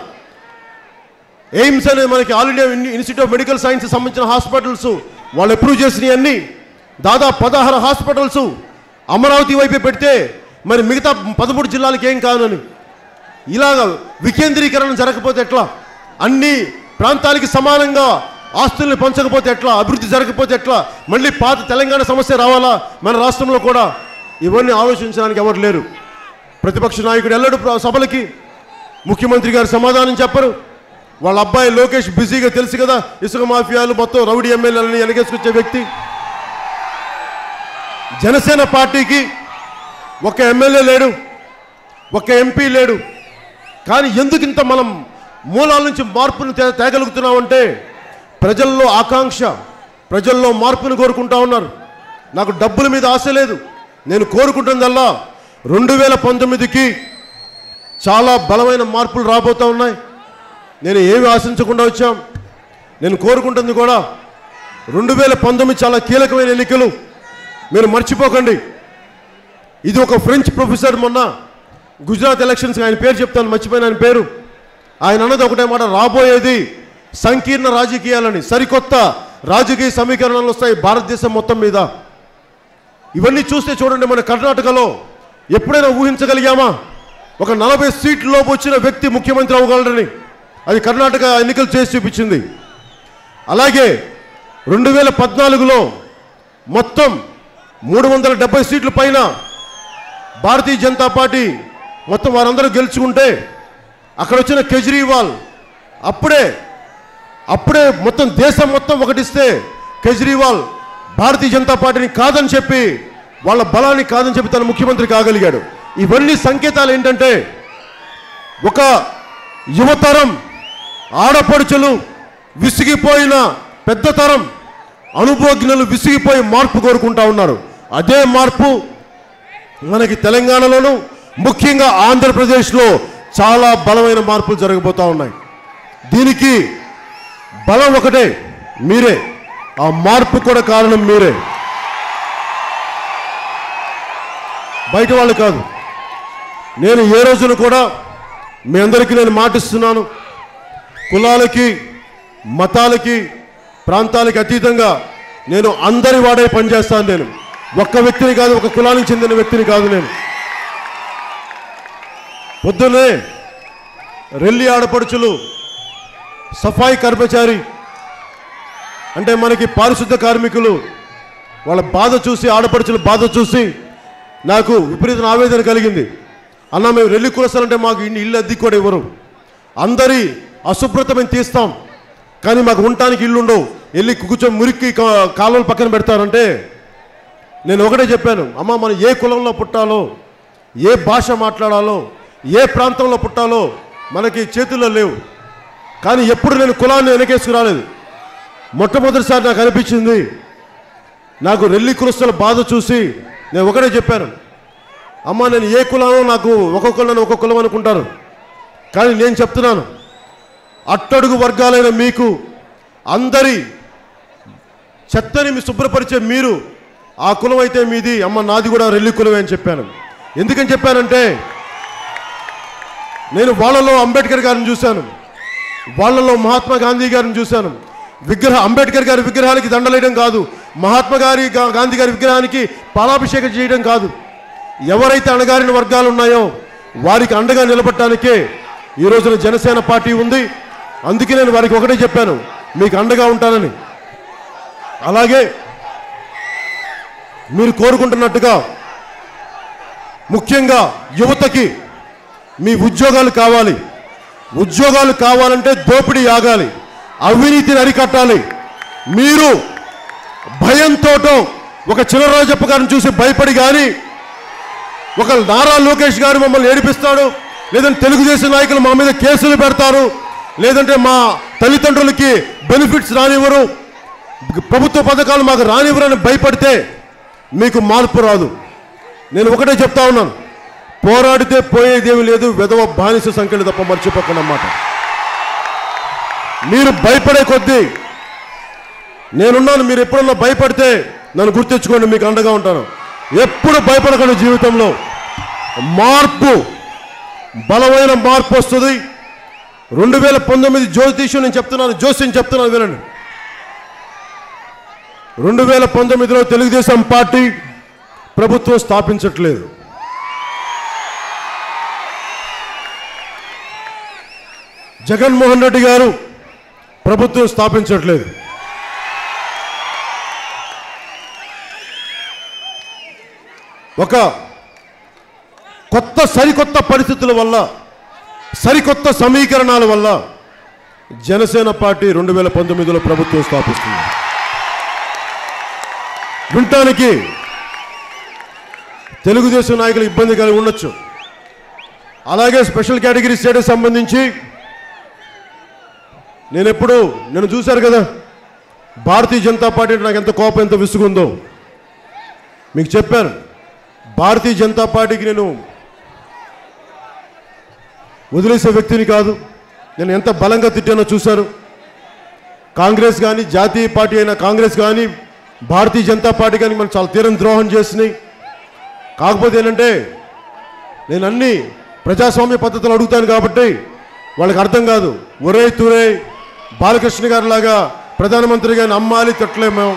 ఎయిమ్స్ అనే మనకి all India institute of medical science సంబంధించిన హాస్పిటల్స్ వాళ్ళు అప్రూవ్ చేసినవి అన్నీ దాదాపు 16 హాస్పిటల్స్ అమరావతి వైపే పెడితే మరి మిగతా 13 జిల్లాలకు ఏం కాదని. ఇలాగ వికేంద్రీకరణ జరగకపోతే ఎట్లా? అన్ని ప్రాంతాలకి సమానంగా ఆస్తుల్ని పంచకపోతే ఎట్లా? అభివృద్ధి జరగకపోతే ఎట్లా? మళ్ళీ పాత తెలంగాణ సమస్య రావాలా మన రాష్ట్రంలో కూడా? ఇవన్నీ ఆలోచించడానికి ఎవరు లేరు. ప్రతిపక్ష నాయకుడు ఎల్లడు సభలకి, ముఖ్యమంత్రి గారు సమాధానం చెప్పరు. వాళ్ళ అబ్బాయి లోకేష్ బిజీగా తెలుసు కదా, ఇసుక మాఫియాలు మొత్తం రౌడీ ఎమ్మెల్యేలని వెనకేసుకొచ్చే వ్యక్తి. జనసేన పార్టీకి ఒక ఎమ్మెల్యే లేడు, ఒక ఎంపీ లేడు. కానీ ఎందుకు ఇంత మనం మూలాల నుంచి మార్పును తేగలుగుతున్నామంటే ప్రజల్లో ఆకాంక్ష, ప్రజల్లో మార్పును కోరుకుంటా ఉన్నారు. నాకు డబ్బుల మీద ఆశ లేదు. నేను కోరుకుంటుందల్లా 2019కి చాలా బలమైన మార్పులు రాబోతూ ఉన్నాయి. నేను ఏమి ఆశించకుండా వచ్చాం. నేను కోరుకుంటుంది కూడా 2019 చాలా కీలకమైన ఎన్నికలు. మీరు మర్చిపోకండి. ఇది ఒక ఫ్రెంచ్ ప్రొఫెసర్ మొన్న గుజరాత్ ఎలక్షన్స్, ఆయన పేరు చెప్తాను, మర్చిపోయిన ఆయన పేరు. ఆయన అన్నది ఒకటే మాట, రాబోయేది సంకీర్ణ రాజకీయాలని, సరికొత్త రాజకీయ సమీకరణలు వస్తాయి భారతదేశం మొత్తం మీద. ఇవన్నీ చూస్తే చూడండి, మన కర్ణాటకలో ఎప్పుడైనా ఊహించగలిగామా ఒక 40 సీట్లలోపు వచ్చిన వ్యక్తి ముఖ్యమంత్రి అవ్వగలరని? అది కర్ణాటక ఎన్నికలు చేసి చూపించింది. అలాగే 2014లో మొత్తం 370 సీట్ల పైన భారతీయ జనతా పార్టీ మొత్తం వారందరూ గెలుచుకుంటే అక్కడ వచ్చిన కేజ్రీవాల్ అప్పుడే మొత్తం దేశం మొత్తం ఒకటిస్తే కేజ్రీవాల్ భారతీయ జనతా పార్టీని కాదని చెప్పి, వాళ్ళ బలాన్ని కాదని చెప్పి తన ముఖ్యమంత్రి కాగలిగాడు. ఇవన్నీ సంకేతాలు ఏంటంటే ఒక యువతరం ఆడపడుచులు విసిగిపోయిన పెద్ద తరం అనుభవజ్ఞులు విసిగిపోయి మార్పు కోరుకుంటా ఉన్నారు. అదే మార్పు మనకి తెలంగాణలోను ముఖ్యంగా ఆంధ్రప్రదేశ్లో చాలా బలమైన మార్పులు జరగబోతూ ఉన్నాయి. దీనికి బలం ఒకటే, మీరే. ఆ మార్పు కూడా కారణం మీరే. బయట వాళ్ళు కాదు. నేను ఏ రోజున కూడా మీ అందరికీ నేను మాటిస్తున్నాను, కులాలకి మతాలకి ప్రాంతాలకి అతీతంగా నేను అందరి వాడే పనిచేస్తాను. నేను ఒక్క వ్యక్తిని కాదు, ఒక కులానికి చెందిన వ్యక్తిని కాదు. నేను పొద్దున్నే రెల్లి ఆడపడుచులు సఫాయి కర్మచారి అంటే మనకి పారిశుద్ధ కార్మికులు వాళ్ళ బాధ చూసి, ఆడపడుచుల బాధ చూసి నాకు విపరీత ఆవేదన కలిగింది. అన్న, మేము రెల్లి కులస్తాలంటే మాకు ఇల్లు అద్దె కూడా ఇవ్వరు, అందరి అశుభ్రత మేము తీస్తాం, కానీ మాకు ఉండటానికి ఇల్లు ఉండవు, వెళ్ళి కూర్చొని మురికి కాలువలు పక్కన పెడతారంటే నేను ఒకటే చెప్పాను, అమ్మ మనం ఏ కులంలో పుట్టాలో, ఏ భాష మాట్లాడాలో, ఏ ప్రాంతంలో పుట్టాలో మనకి చేతుల్లో లేవు. కానీ ఎప్పుడు నేను కులాన్ని వెనకేసుకు రాలేదు. మొట్టమొదటిసారి నాకు అనిపించింది, నాకు రెల్లి కులస్తుల బాధ చూసి నేను ఒకటే చెప్పాను, అమ్మ నేను ఏ కులానో నాకు ఒక్కొక్కళ్ళని ఒక్కొక్క కులం అనుకుంటారు, కానీ నేను చెప్తున్నాను అట్టడుగు వర్గాలైన మీకు అందరి చెత్తని మీ శుభ్రపరిచే మీరు ఆ కులం అయితే మీది, అమ్మ నాది కూడా రెల్లి కులమే అని చెప్పాను. ఎందుకని చెప్పానంటే నేను వాళ్ళలో అంబేద్కర్ గారిని చూశాను, వాళ్ళలో మహాత్మా గాంధీ గారిని చూశాను. అంబేద్కర్ గారి విగ్రహానికి దండలేయడం కాదు, మహాత్మా గాంధీ గారి విగ్రహానికి పాలాభిషేకం చేయడం కాదు, ఎవరైతే అణగారిన వర్గాలు ఉన్నాయో వారికి అండగా నిలబడటానికే ఈ రోజున జనసేన పార్టీ ఉంది. అందుకే నేను వారికి ఒకటే చెప్పాను, మీకు అండగా ఉంటానని. అలాగే మీరు కోరుకుంటున్నట్టుగా ముఖ్యంగా యువతకి మీ ఉద్యోగాలు కావాలి. ఉద్యోగాలు కావాలంటే దోపిడీ ఆగాలి, అవినీతిని అరికట్టాలి. మీరు భయంతో ఒక చినరాజప్ప గారిని చూసి భయపడి కానీ, ఒక నారా లోకేష్ గారు మమ్మల్ని ఏడిపిస్తాడు, లేదంటే తెలుగుదేశం నాయకులు మా మీద కేసులు పెడతారు, లేదంటే మా తల్లిదండ్రులకి బెనిఫిట్స్ రానివ్వరు, ప్రభుత్వ పథకాలు మాకు రానివ్వరని భయపడితే మీకు మార్పు రాదు. నేను ఒకటే చెప్తా ఉన్నాను, పోరాడితే పోయేదేమీ లేదు, వెధవ బానిస సంఖ్యలు తప్ప మర్చిపోకనమాట. మీరు భయపడే కొద్దీ నేనున్నాను. మీరు ఎప్పుడన్నా భయపడితే నన్ను గుర్తించుకోండి, మీకు అండగా ఉంటాను. ఎప్పుడు భయపడకండి. జీవితంలో మార్పు, బలమైన మార్పు వస్తుంది. 2019 జ్యోతిష్యం నేను చెప్తున్నాను, జోస్యం చెప్తున్నాను, వినండి. 2019లో తెలుగుదేశం పార్టీ ప్రభుత్వం స్థాపించట్లేదు. జగన్మోహన్ రెడ్డి గారు ప్రభుత్వం స్థాపించట్లేదు. ఒక సరికొత్త పరిస్థితుల వల్ల, సరికొత్త సమీకరణాల వల్ల జనసేన పార్టీ 2019లో ప్రభుత్వం స్థాపిస్తుంది. వినటానికి తెలుగుదేశం నాయకులు ఇబ్బంది కలిగి ఉండొచ్చు. అలాగే స్పెషల్ కేటగిరీ స్టేటస్ సంబంధించి నేను చూశారు కదా, భారతీయ జనతా పార్టీ నాకు ఎంత కోపం, ఎంత విసుగుందో మీకు చెప్పాను. భారతీయ జనతా పార్టీకి నేను వదిలేసే వ్యక్తిని కాదు. నేను ఎంత బలంగా తిట్టానో చూశారు. కాంగ్రెస్ కానీ, జాతీయ పార్టీ అయిన కాంగ్రెస్ కానీ, భారతీయ జనతా పార్టీ కానీ మనం చాలా తీరం ద్రోహం చేసినాయి. కాకపోతే ఏంటంటే నేను అన్ని ప్రజాస్వామ్య పద్ధతులు అడుగుతాను కాబట్టి వాళ్ళకి అర్థం కాదు. ఒరే తురే బాలకృష్ణ గారి లాగా ప్రధానమంత్రి గారిని అమ్మాలి, తిట్టలేము మేము.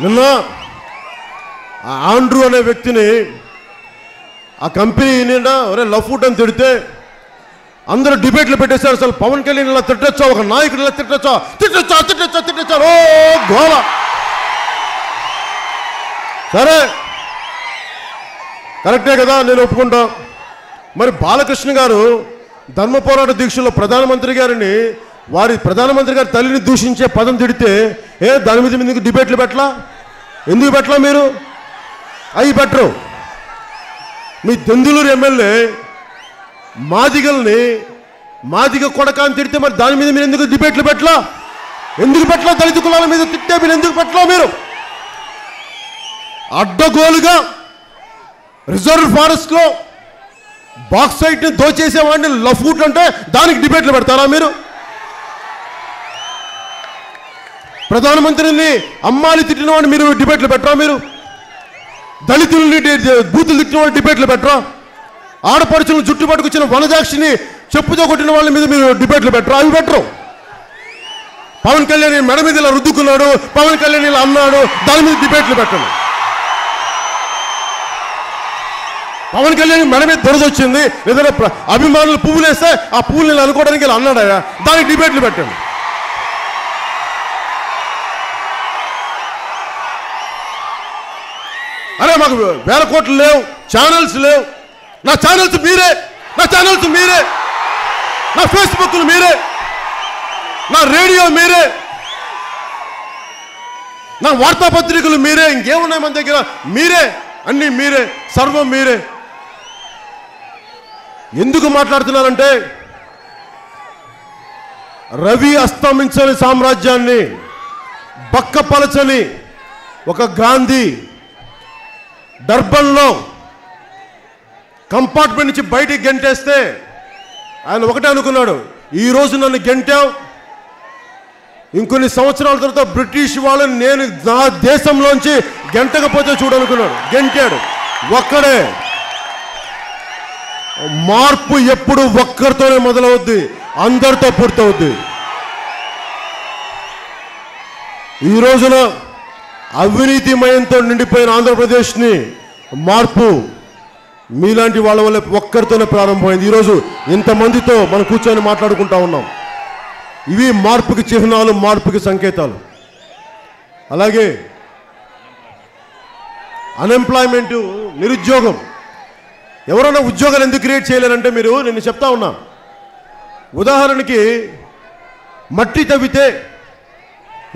నిన్న ఆండ్రూ అనే వ్యక్తిని ఆ కంపెనీ నిండా ఒరే లఫ్ట్ అని తిడితే అందరూ డిబేట్లు పెట్టేశారు. అసలు పవన్ కళ్యాణ్ ఇలా తిట్టొచ్చా, ఒక నాయకుడు ఇలా తిట్టొచ్చా ఓ గోల. సరే కరెక్టే కదా, నేను ఒప్పుకుంటా. మరి బాలకృష్ణ గారు ధర్మ పోరాట దీక్షలో ప్రధానమంత్రి గారిని, వారి ప్రధానమంత్రి గారి తల్లిని దూషించే పదం తిడితే దాని మీద ఎందుకు డిబేట్లు పెట్టలా? ఎందుకు పెట్టలా? మీరు అవి పెట్టరు. మీ దెందులూరు ఎమ్మెల్యే మాదిగ కొడకాన్ని తిడితే మరి దాని మీద మీరు ఎందుకు డిబేట్లు పెట్టలా? ఎందుకు పెట్టలా? దళిత కులాల మీద తిట్టే మీరు ఎందుకు పెట్టలా? మీరు అడ్డగోలుగా రిజర్వ్ ఫారెస్ట్ లో బాక్సైట్ ని దోచేసేవాడిని లఫ్ట్ అంటే దానికి డిబేట్లు పెడతారా మీరు? ప్రధానమంత్రిని అమ్మాలి తిట్టిన వాడిని మీరు డిబేట్లు పెట్టరా? మీరు దళితుల్ని బూతులు తిట్టిన వాళ్ళు డిబేట్లు పెట్టరా? ఆడపడుచులను జుట్టు పట్టుకొచ్చిన వనజాక్షిని చెప్పుతో కొట్టిన వాళ్ళ మీద మీరు డిబేట్లు పెట్టరా? అవి పెట్టరు. పవన్ కళ్యాణ్ మెడ మీద ఇలా రుద్దుకున్నాడు, పవన్ కళ్యాణ్ ఇలా అన్నాడు, దాని మీద డిబేట్లు పెట్టండి. పవన్ కళ్యాణ్ మెడ మీద దొరదొచ్చింది, ఏదైనా అభిమానులు పువ్వులు వేస్తే ఆ పువ్వులు నేను అనుకోవడానికి ఇలా అన్నాడా, దానికి డిబేట్లు పెట్టండి. అరే మాకు వేల కోట్లు లేవు, ఛానల్స్ లేవు. నా ఛానల్స్ మీరే, నా ఛానల్స్ మీరే, నా ఫేస్బుక్లు మీరే, నా రేడియో మీరే, నా వార్తాపత్రికలు మీరే, ఇంకేమున్నాయి మన దగ్గర? మీరే, అన్నీ మీరే, సర్వం మీరే. ఎందుకు మాట్లాడుతున్నారంటే రవి అస్తమించని సామ్రాజ్యాన్ని బక్కపలచని ఒక గాంధీ డర్బన్లో కంపార్ట్మెంట్ నుంచి బయటికి గెంటేస్తే ఆయన ఒకటే అనుకున్నాడు, ఈరోజు నన్ను గెంటావు, ఇంకొన్ని సంవత్సరాల తర్వాత బ్రిటిష్ వాళ్ళని నేను నా దేశంలోంచి గెంటకపోతే చూడనుకున్నాడు. గెంటాడు. ఒక్కడే. మార్పు ఎప్పుడు ఒక్కరితోనే మొదలవుద్ది, అందరితో పూర్తవుద్ది. ఈ రోజున అవినీతిమయంతో నిండిపోయిన ఆంధ్రప్రదేశ్ని మార్పు మీలాంటి వాళ్ళ వల్ల ఒక్కరితోనే ప్రారంభమైంది. ఈరోజు ఇంతమందితో మనం కూర్చొని మాట్లాడుకుంటా ఉన్నాం. ఇవి మార్పుకి చిహ్నాలు, మార్పుకి సంకేతాలు. అలాగే అన్ఎంప్లాయ్మెంటు, నిరుద్యోగం. ఎవరైనా ఉద్యోగాలు ఎందుకు క్రియేట్ చేయలేరంటే నేను చెప్తా ఉన్నా. ఉదాహరణకి మట్టి తవ్వితే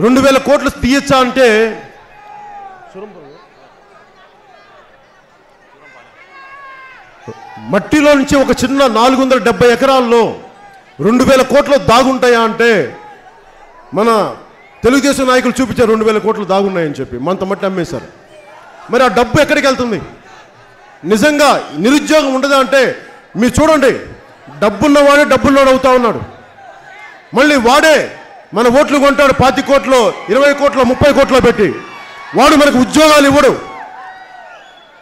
2000 కోట్లు తీయచ్చా అంటే మట్టిలో నుంచి ఒక చిన్న 470 ఎకరాల్లో 2000 కోట్లు దాగుంటాయా అంటే మన తెలుగుదేశం నాయకులు చూపించారు 2000 కోట్లు దాగున్నాయని చెప్పి. మనతో మట్టి అమ్మేశారు. మరి ఆ డబ్బు ఎక్కడికి వెళ్తుంది? నిజంగా నిరుద్యోగం ఉండదా అంటే మీరు చూడండి, డబ్బున్నవాడే డబ్బున్నవాడు అవుతా ఉన్నాడు. మళ్ళీ వాడే మన ఓట్లు కొంటాడు 25 కోట్లు, 20 కోట్లు, 30 కోట్లు పెట్టి. వాడు మనకు ఉద్యోగాలు ఇవ్వడు.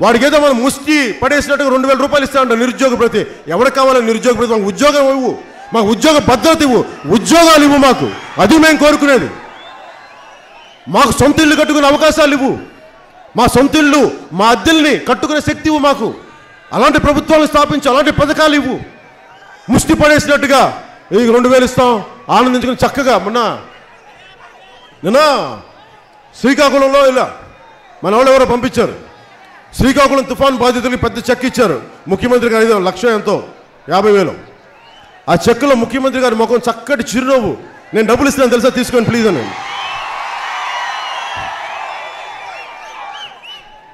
వాడికి ఏదో మనం ముష్టి పడేసినట్టుగా 2000 రూపాయలు ఇస్తాడంట నిరుద్యోగ ప్రతి. ఎవరికి కావాలని నిరుద్యోగ ప్రతి? మాకు ఉద్యోగం ఇవ్వు, మాకు ఉద్యోగ భద్రత ఇవ్వు, ఉద్యోగాలు ఇవ్వు మాకు. అది మేము కోరుకునేది. మాకు సొంత ఇల్లు కట్టుకునే అవకాశాలు ఇవ్వు, మా సొంత ఇల్లు, మా అద్దెల్ని కట్టుకునే శక్తి ఇవ్వు మాకు. అలాంటి ప్రభుత్వాలను స్థాపించు, అలాంటి పథకాలు ఇవ్వు. ముష్టి పడేసినట్టుగా 2000 ఇస్తాం ఆనందించుకుని చక్కగా. నిన్న శ్రీకాకుళంలో ఇలా మన వాళ్ళు ఎవరో పంపించారు. శ్రీకాకుళం తుఫాన్ బాధితులకి పెద్ద చెక్ ఇచ్చారు. ముఖ్యమంత్రి గారు 5 లక్ష ఎంతో 50,000. ఆ చెక్కులో ముఖ్యమంత్రి గారి ముఖం చక్కటి చిరునవ్వు. నేను డబ్బులు ఇస్తున్నాను తెలుసా, తీసుకోండి ప్లీజ్ అని.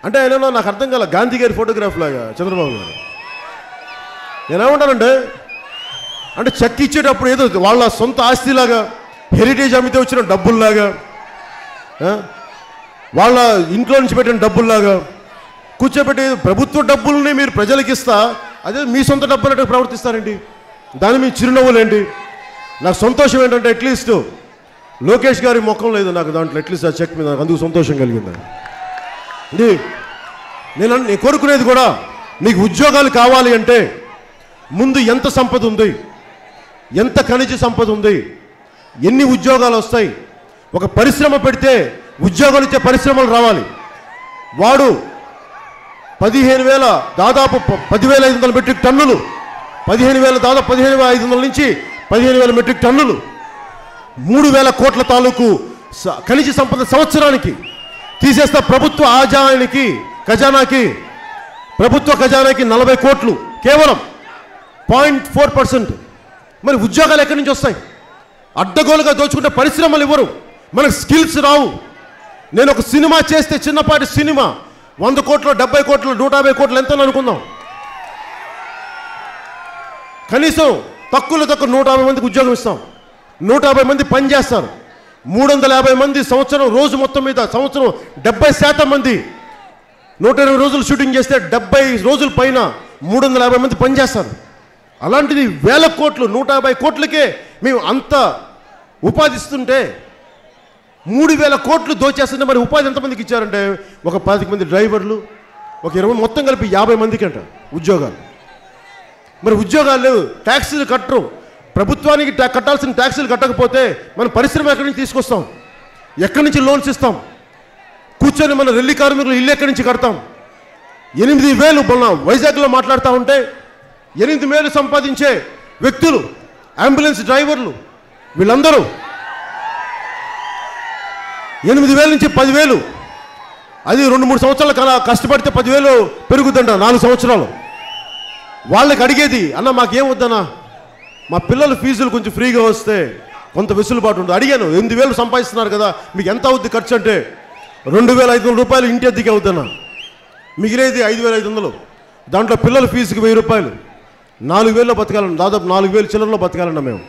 అంటే ఆయన నాకు అర్థం కాల, గాంధీ గారి ఫోటోగ్రాఫ్ లాగా చంద్రబాబు గారు. నేనేమంటానంటే అంటే చెక్ ఇచ్చేటప్పుడు ఏదో వాళ్ళ సొంత ఆస్తిలాగా, హెరిటేజ్ అమ్మితే వచ్చిన డబ్బుల్లాగా, వాళ్ళ ఇంట్లో నుంచి పెట్టిన డబ్బుల్లాగా కూర్చోబెట్టి ప్రభుత్వ డబ్బుల్ని మీరు ప్రజలకు ఇస్తా, అదే మీ సొంత డబ్బులు ప్రవర్తిస్తారండి. దాని మీ చిరునవ్వులేంటి? నాకు సంతోషం ఏంటంటే అట్లీస్ట్ లోకేష్ గారి ముఖం లేదు నాకు దాంట్లో, అట్లీస్ట్ ఆ చెక్ మీద. నాకు అందుకు సంతోషం కలిగింది. నేను కోరుకునేది కూడా, మీకు ఉద్యోగాలు కావాలి అంటే ముందు ఎంత సంపద ఉంది, ఎంత ఖనిజ సంపద ఉంది, ఎన్ని ఉద్యోగాలు వస్తాయి. ఒక పరిశ్రమ పెడితే ఉద్యోగాలు ఇచ్చే పరిశ్రమలు రావాలి. వాడు 15,000 దాదాపు 10,500 మెట్రిక్ టన్నులు, 15,000 దాదాపు 15,500 నుంచి 15,000 మెట్రిక్ టన్నులు, 3,000 కోట్ల తాలూకు ఖనిజ సంపద సంవత్సరానికి తీసేస్తే ప్రభుత్వ ఆదాయానికి, ఖజానాకి, ప్రభుత్వ ఖజానాకి 40 కోట్లు, కేవలం 0.4%. మరి ఉద్యోగాలు ఎక్కడి నుంచి వస్తాయి? అడ్డగోలుగా దోచుకుంటే పరిశ్రమలు ఇవ్వరు, మనకు స్కిల్స్ రావు. నేను ఒక సినిమా చేస్తే, చిన్నపాటి సినిమా 100 కోట్లు, 70 కోట్లు, 150 కోట్లు ఎంతో అనుకుందాం. కనీసం తక్కువలో తక్కువ 150 మందికి ఉద్యోగం ఇస్తాం. 150 మంది పని చేస్తారు. 350 మంది సంవత్సరం, రోజు మొత్తం మీద సంవత్సరం 70% మంది 120 రోజులు షూటింగ్ చేస్తే 70 రోజుల పైన 350 మంది పనిచేస్తారు. అలాంటిది 1000 కోట్లు, 150 కోట్లకే మేము అంత ఉపాధిస్తుంటే 3,000 కోట్లు దోచేస్తుంటే మరి ఉపాధి ఎంతమందికి ఇచ్చారంటే ఒక 10 మంది డ్రైవర్లు, ఒక 20 మొత్తం కలిపి 50 మందికి అంట ఉద్యోగాలు. మరి ఉద్యోగాలు లేవు, ట్యాక్సీలు కట్టరు. ప్రభుత్వానికి కట్టాల్సిన ట్యాక్సీలు కట్టకపోతే మన పరిశ్రమ ఎక్కడి నుంచి తీసుకొస్తాం? ఎక్కడి నుంచి లోన్స్ ఇస్తాం? కూర్చొని మన రెల్లి కార్మికులు ఇల్లు ఎక్కడి నుంచి కడతాం? 8,000 మొన్న వైజాగ్లో మాట్లాడుతూ ఉంటే 8,000 సంపాదించే వ్యక్తులు, అంబులెన్స్ డ్రైవర్లు, వీళ్ళందరూ 8,000 నుంచి 10,000, అది 2-3 సంవత్సరాలు కష్టపడితే 10,000 పెరుగుతుంట 4 సంవత్సరాలు. వాళ్ళకి అడిగేది, అన్న మాకేం వద్దన్నా, మా పిల్లల ఫీజులు కొంచెం ఫ్రీగా వస్తే కొంత వెసులుబాటు ఉంటుంది. అడిగాను, 8,000 సంపాదిస్తున్నారు కదా, మీకు ఎంత అవుద్ది ఖర్చు అంటే 2,500 రూపాయలు ఇంటి అద్దెకి అవుతున్నా, మిగిలేది 5,500. దాంట్లో పిల్లల ఫీజుకి 1,000 రూపాయలు, 4,000లో బతకాలన్న, దాదాపు 4,000 చిల్లరలో బతకాలన్న మేము.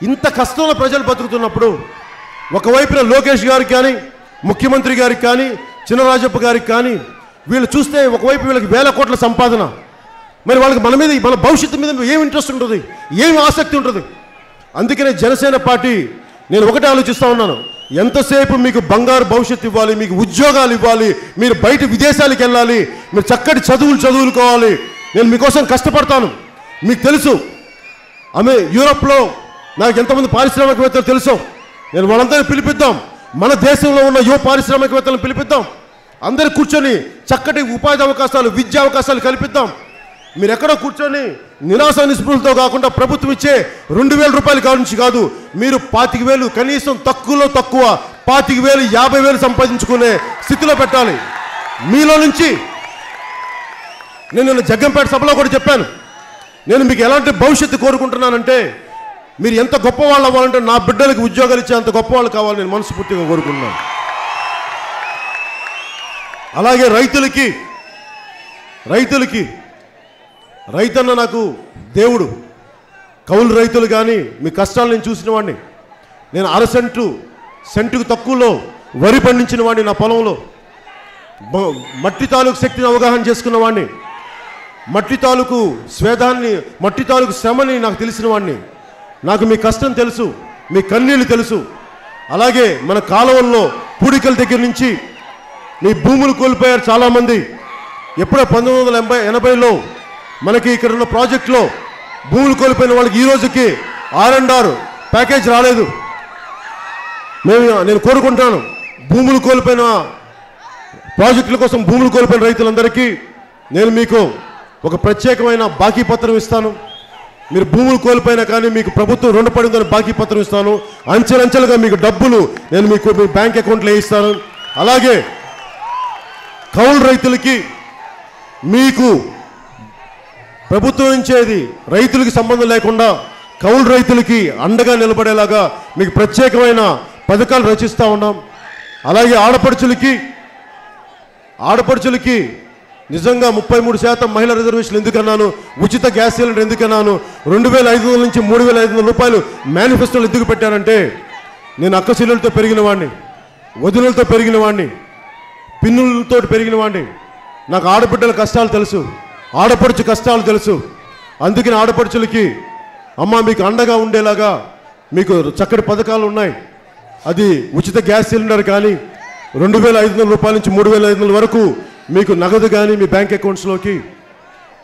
ఇంత కష్టంలో ప్రజలు బతుకుతున్నప్పుడు ఒకవైపున లోకేష్ గారికి కానీ, ముఖ్యమంత్రి గారికి కానీ, చినరాజప్ప గారికి కానీ, వీళ్ళు చూస్తే ఒకవైపు వీళ్ళకి 1,000 కోట్ల సంపాదన. మరి వాళ్ళకి మన మీద, మన భవిష్యత్తు మీద ఏం ఇంట్రెస్ట్ ఉంటుంది, ఏం ఆసక్తి ఉంటుంది? అందుకనే జనసేన పార్టీ నేను ఒకటే ఆలోచిస్తూ ఉన్నాను, ఎంతసేపు మీకు బంగారు భవిష్యత్తు ఇవ్వాలి, మీకు ఉద్యోగాలు ఇవ్వాలి, మీరు బయట విదేశాలకు వెళ్ళాలి, మీరు చక్కటి చదువుకోవాలి, నేను మీకోసం కష్టపడతాను. మీకు తెలుసు యూరోప్లో నాకు ఎంతమంది పారిశ్రామికవేత్తలు తెలుసు, నేను వాళ్ళందరినీ పిలిపిద్దాం, మన దేశంలో ఉన్న యువ పారిశ్రామికవేత్తలను పిలిపిద్దాం, అందరూ కూర్చొని చక్కటి ఉపాధి అవకాశాలు, విద్యా అవకాశాలు కల్పిద్దాం. మీరు ఎక్కడో కూర్చొని నిరాశ నిస్పృహలతో కాకుండా ప్రభుత్వం ఇచ్చే 2,000 రూపాయల కానుంచి కాదు, మీరు 25,000, కనీసం తక్కువలో తక్కువ 25,000, 50,000 సంపాదించుకునే స్థితిలో పెట్టాలి. మీలో నుంచి నేను జగ్గంపేట సభలో కూడా చెప్పాను, నేను మీకు ఎలాంటి భవిష్యత్తు కోరుకుంటున్నానంటే, మీరు ఎంత గొప్పవాళ్ళు అవ్వాలంటే నా బిడ్డలకు ఉద్యోగాలు ఇచ్చే అంత గొప్పవాళ్ళు కావాలి నేను మనస్ఫూర్తిగా కోరుకుంటున్నాను. అలాగే రైతులకి రైతన్న నాకు దేవుడు. కౌలు రైతులు కానీ మీ కష్టాలు నేను చూసిన వాడిని. నేను 1/2 సెంటుకు తక్కువలో వరి పండించిన వాడిని, నా పొలంలో మట్టి తాలూకు శక్తిని అవగాహన చేసుకున్న వాడిని, మట్టి తాలూకు స్వేదాన్ని, మట్టి తాలూకు శ్రమని నాకు తెలిసిన వాడిని. నాకు మీ కష్టం తెలుసు, మీ కన్నీళ్ళు తెలుసు. అలాగే మన కాలువల్లో పూడికల దగ్గర నుంచి మీ భూములు కోల్పోయారు చాలామంది. ఎప్పుడో 1980లో మనకి ఇక్కడ ఉన్న ప్రాజెక్టులో భూములు కోల్పోయిన వాళ్ళకి ఈ రోజుకి R&R ప్యాకేజ్ రాలేదు. నేను కోరుకుంటాను, భూములు కోల్పోయిన ప్రాజెక్టుల కోసం భూములు కోల్పోయిన రైతులందరికీ నేను మీకు ఒక ప్రత్యేకమైన బాకీ పత్రం ఇస్తాను. మీరు భూములు కోల్పోయినా కానీ మీకు ప్రభుత్వం రుణపడిందని బాకీ పత్రం ఇస్తాను. అంచెలంచెలుగా మీకు డబ్బులు నేను మీ బ్యాంక్ అకౌంట్లో వేయిస్తాను. అలాగే కౌలు రైతులకి మీకు ప్రభుత్వం ఇచ్చేది రైతులకి సంబంధం లేకుండా కౌలు రైతులకి అండగా నిలబడేలాగా మీకు ప్రత్యేకమైన పథకాలు రచిస్తూ ఉన్నాం. అలాగే ఆడపడుచులకి నిజంగా 33% మహిళా రిజర్వేషన్ ఎందుకన్నాను, ఉచిత గ్యాస్ సిలిండర్ ఎందుకన్నాను, 2,500 నుంచి 3,500 రూపాయలు మేనిఫెస్టోలు ఎందుకు పెట్టానంటే, నేను అక్క చెల్లెలతో పెరిగిన వాడిని, వదినలతో పెరిగిన వాడిని, పిన్నులతో పెరిగిన వాడిని. నాకు ఆడబిడ్డల కష్టాలు తెలుసు, ఆడపడుచు కష్టాలు తెలుసు. అందుకని ఆడపడుచులకి అమ్మ మీకు అండగా ఉండేలాగా మీకు చక్కటి పథకాలు ఉన్నాయి. అది ఉచిత గ్యాస్ సిలిండర్ కానీ 2,500 రూపాయల నుంచి 3,500 వరకు మీకు నగదు కానీ మీ బ్యాంక్ అకౌంట్స్లోకి.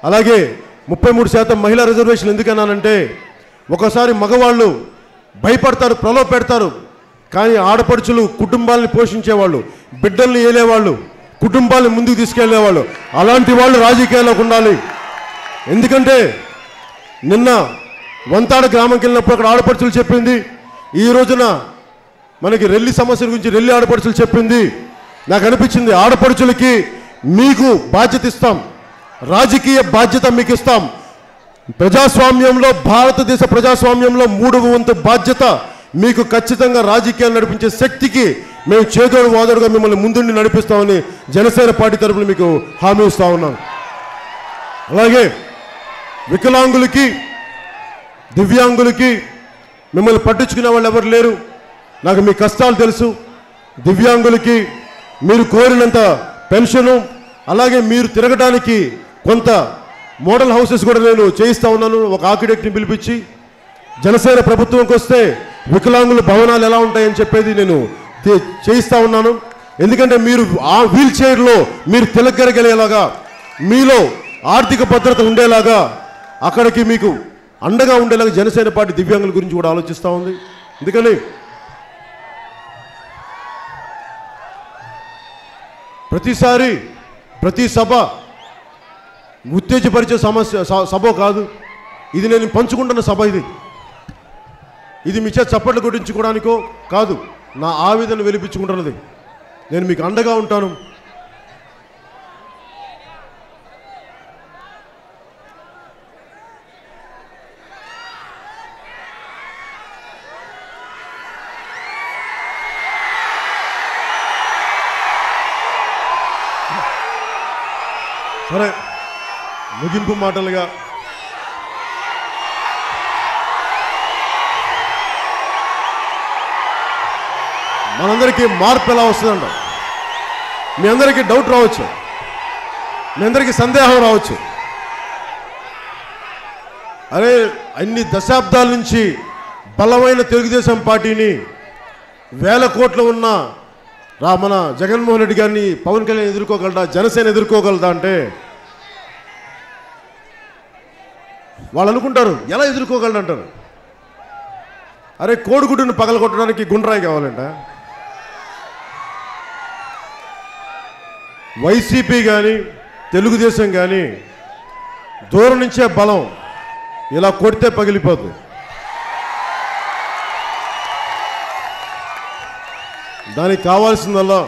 అలాగే 33% మహిళా రిజర్వేషన్ ఎందుకన్నానంటే, ఒకసారి మగవాళ్ళు భయపడతారు, ప్రలోభ పెడతారు, కానీ ఆడపడుచులు కుటుంబాలని పోషించేవాళ్ళు, బిడ్డల్ని ఏలేవాళ్ళు, కుటుంబాలను ముందుకు తీసుకెళ్లేవాళ్ళు, అలాంటి వాళ్ళు రాజకీయాల్లోకి ఉండాలి. ఎందుకంటే నిన్న వంతాడ గ్రామంకి వెళ్ళినప్పుడు అక్కడ ఆడపడుచులు చెప్పింది, ఈ రోజున మనకి రెల్లి సమస్య గురించి రెల్లి ఆడపడుచులు చెప్పింది. నాకు అనిపించింది, ఆడపడుచులకి మీకు బాధ్యత ఇస్తాం, రాజకీయ బాధ్యత మీకు ఇస్తాం. ప్రజాస్వామ్యంలో, భారతదేశ ప్రజాస్వామ్యంలో 3వ వంతు బాధ్యత మీకు ఖచ్చితంగా రాజకీయాలు నడిపించే శక్తికి మేము చేదోడు వాదోడుగా మిమ్మల్ని ముందుండి నడిపిస్తామని జనసేన పార్టీ తరఫున మీకు హామీ ఇస్తా ఉన్నాం. అలాగే వికలాంగులకి, దివ్యాంగులకి మిమ్మల్ని పట్టించుకునే వాళ్ళు ఎవరు లేరు, నాకు మీ కష్టాలు తెలుసు. దివ్యాంగులకి మీరు కోరినంత పెన్షను, అలాగే మీరు తిరగడానికి కొంత మోడల్ హౌసెస్ కూడా నేను చేయిస్తూ ఉన్నాను. ఒక ఆర్కిటెక్ట్ని పిలిపించి జనసేన ప్రభుత్వంకి వస్తే వికలాంగుల భవనాలు ఎలా ఉంటాయని చెప్పేది నేను చేయిస్తూ ఉన్నాను. ఎందుకంటే మీరు ఆ వీల్ చైర్లో మీరు తిలకరగలిగేలాగా, మీలో ఆర్థిక భద్రత ఉండేలాగా, అక్కడికి మీకు అండగా ఉండేలాగా జనసేన పార్టీ దివ్యాంగుల గురించి కూడా ఆలోచిస్తూ ఉంది. ఎందుకని ప్రతిసారి ప్రతి సభ ఉత్తేజపరిచే సభ కాదు ఇది. నేను పంచుకుంటున్న సభ ఇది మీ చేత చప్పట్లు కొట్టించుకోవడానికో కాదు, నా ఆవేదన వెలిపించుకుంటున్నది. నేను మీకు అండగా ఉంటాను. సరే, ముగింపు మాటలుగా మనందరికీ మార్పు ఎలా వస్తుందంట, మీ అందరికీ డౌట్ రావచ్చు, మీ అందరికీ సందేహం రావచ్చు. అరే, అన్ని దశాబ్దాల నుంచి బలమైన తెలుగుదేశం పార్టీని, వేల కోట్లు ఉన్న మన జగన్మోహన్ రెడ్డి గారిని పవన్ కళ్యాణ్ ఎదుర్కోగలదా, జనసేన ఎదుర్కోగలదా అంటే వాళ్ళు అనుకుంటారు ఎలా ఎదుర్కోగలడు అంటారు. అరే, కోడిగుడ్డును పగలగొట్టడానికి గుండ్రాయి కావాలంట. వైసీపీ కానీ తెలుగుదేశం కానీ దూరం నుంచే బలం, ఇలా కొడితే పగిలిపోతుంది. దానికి కావాల్సిందల్లా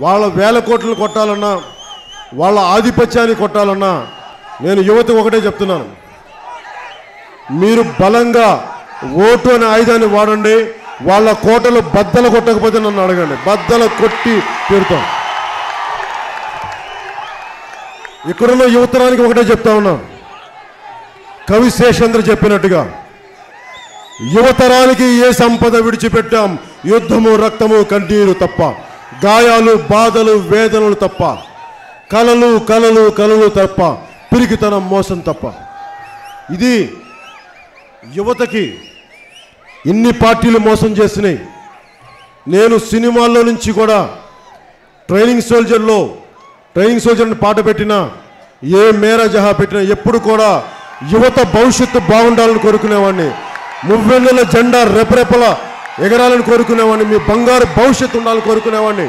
వాళ్ళ వేల కోట్లను కొట్టాలన్నా, వాళ్ళ ఆధిపత్యాన్ని కొట్టాలన్నా నేను యువతకు ఒకటే చెప్తున్నాను, మీరు బలంగా ఓటు అనే ఆయుధాన్ని వాడండి. వాళ్ళ కోటలు బద్దలు కొట్టకపోతే నన్ను అడగండి, బద్దలు కొట్టి తీరుతాం. ఇక్కడున్న యువతరానికి ఒకటే చెప్తా ఉన్నాను, కవి శేషేంద్ర చెప్పినట్టుగా యువతరానికి ఏ సంపద విడిచిపెట్టాం, యుద్ధము రక్తము కన్నీరు తప్ప, గాయాలు బాధలు వేదనలు తప్ప, కలలు కలలు కలలు తప్ప, పిరికితనం మోసం తప్ప. ఇది యువతకి ఇన్ని పార్టీలు మోసం చేసినాయి. నేను సినిమాల్లో నుంచి కూడా ట్రైనింగ్ సోల్జర్ని పాట పెట్టినా, ఏ మేరా జహా పెట్టినా ఎప్పుడు కూడా యువత భవిష్యత్తు బాగుండాలని కోరుకునేవాడిని. మువ్వెన్నెల జెండా రెపరెపల ఎగరాలని కోరుకునేవాడిని. మీ బంగారు భవిష్యత్తు ఉండాలని కోరుకునేవాడిని.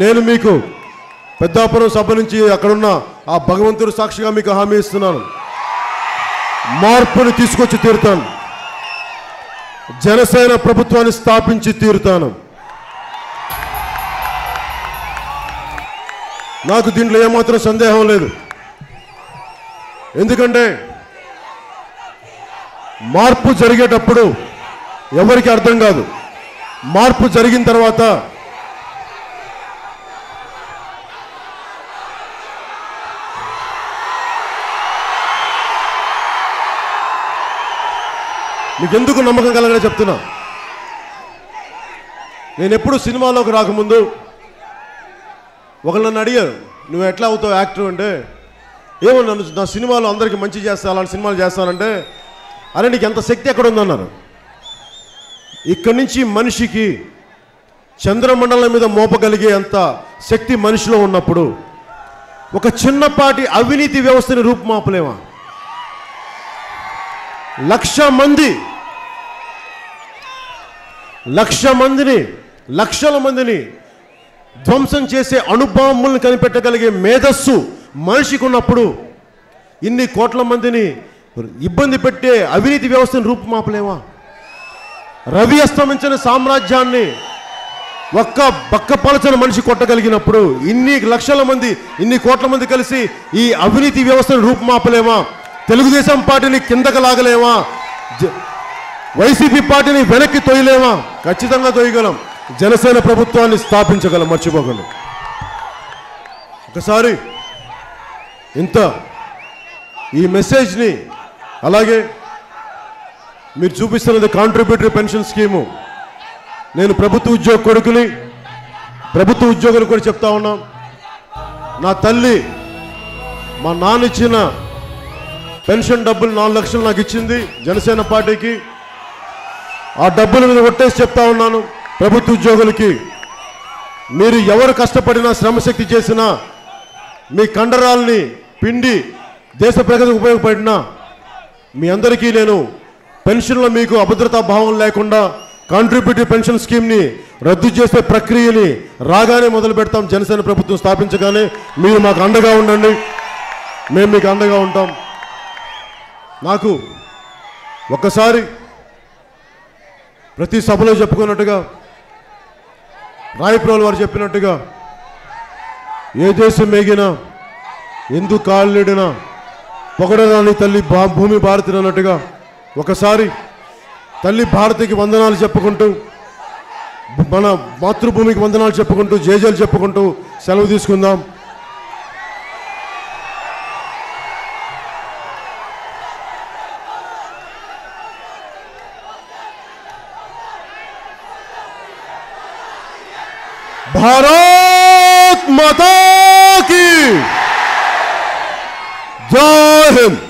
నేను మీకు పెద్దాపురం సభ నుంచి అక్కడున్న ఆ భగవంతుడు సాక్షిగా మీకు హామీ ఇస్తున్నాను, మార్పుని తీసుకొచ్చి తీరుతాను. జనసేన ప్రభుత్వాన్ని స్థాపించి తీరుతాను. నాకు దీంట్లో ఏమాత్రం సందేహం లేదు. ఎందుకంటే మార్పు జరిగేటప్పుడు ఎవరికి అర్థం కాదు, మార్పు జరిగిన తర్వాత మీకు ఎందుకు నమ్మకం కలగనే చెప్తున్నా. నేను ఎప్పుడు సినిమాలోకి రాకముందు ఒకళ్ళు నన్ను అడిగారు, నువ్వు ఎట్లా అవుతావు యాక్టర్ అంటే, ఏమో నన్ను నా సినిమాలో అందరికీ మంచి చేస్తా, అలాంటి సినిమాలు చేస్తానంటే, అరే నీకు ఎంత శక్తి ఎక్కడ ఉందన్నారు. ఇక్కడి నుంచి మనిషికి చంద్రమండలం మీద మోపగలిగే అంత శక్తి మనిషిలో ఉన్నప్పుడు ఒక చిన్నపాటి అవినీతి వ్యవస్థని రూపుమాపలేమా? లక్షల మందిని ధ్వంసం చేసే అణుబాంబులను కనిపెట్టగలిగే మేధస్సు మనిషికి ఉన్నప్పుడు ఇన్ని కోట్ల మందిని ఇబ్బంది పెట్టే అవినీతి వ్యవస్థను రూపుమాపలేమా? రవి అస్తమించిన సామ్రాజ్యాన్ని ఒక్క బక్కపలచన మనిషి కొట్టగలిగినప్పుడు ఇన్ని లక్షల మంది, ఇన్ని కోట్ల మంది కలిసి ఈ అవినీతి వ్యవస్థను రూపుమాపలేమా? తెలుగుదేశం పార్టీని కిందకు లాగలేమా? వైసీపీ పార్టీని వెనక్కి తొయ్యలేమా? ఖచ్చితంగా తొయ్యగలం. జనసేన ప్రభుత్వాన్ని స్థాపించగలం, మర్చిపోగలం. ఒకసారి ఈ మెసేజ్ని, అలాగే మీరు చూపిస్తున్నది కాంట్రిబ్యూటరీ పెన్షన్ స్కీము. నేను ప్రభుత్వ ఉద్యోగ కొడుకుని, ప్రభుత్వ ఉద్యోగులు కూడా చెప్తా ఉన్నాం, నా తల్లి మా నాన్న ఇచ్చిన పెన్షన్ డబ్బులు 4 లక్షలు నాకు ఇచ్చింది జనసేన పార్టీకి. ఆ డబ్బుల మీద ఒట్టేసి చెప్తా ఉన్నాను ప్రభుత్వ ఉద్యోగులకి, మీరు ఎవరు కష్టపడినా శ్రమశక్తి చేసినా మీ కండరాల్ని పిండి దేశ ప్రగతికి ఉపయోగపడినా మీ అందరికీ నేను పెన్షన్లో మీకు అభద్రతా భావం లేకుండా కాంట్రిబ్యూటరీ పెన్షన్ స్కీమ్ని రద్దు చేసే ప్రక్రియని రాగానే మొదలు పెడతాం. జనసేన ప్రభుత్వం స్థాపించగానే మీరు మాకు అండగా ఉండండి, మేము మీకు అండగా ఉంటాం. నాకు ఒక్కసారి ప్రతి సభలో చెప్పుకున్నట్టుగా రాయప్రోలు వారు చెప్పినట్టుగా ఏ దేశం మేగినా ఎందుకు కాళ్ళిడినా పొగడరాని తల్లి భూమి భారతి అన్నట్టుగా ఒకసారి తల్లి భారతికి వందనాలు చెప్పుకుంటూ మన మాతృభూమికి వందనాలు చెప్పుకుంటూ జేజేలు చెప్పుకుంటూ సెలవు తీసుకుందాం. భారత్ మాతా కీ జై హింద్.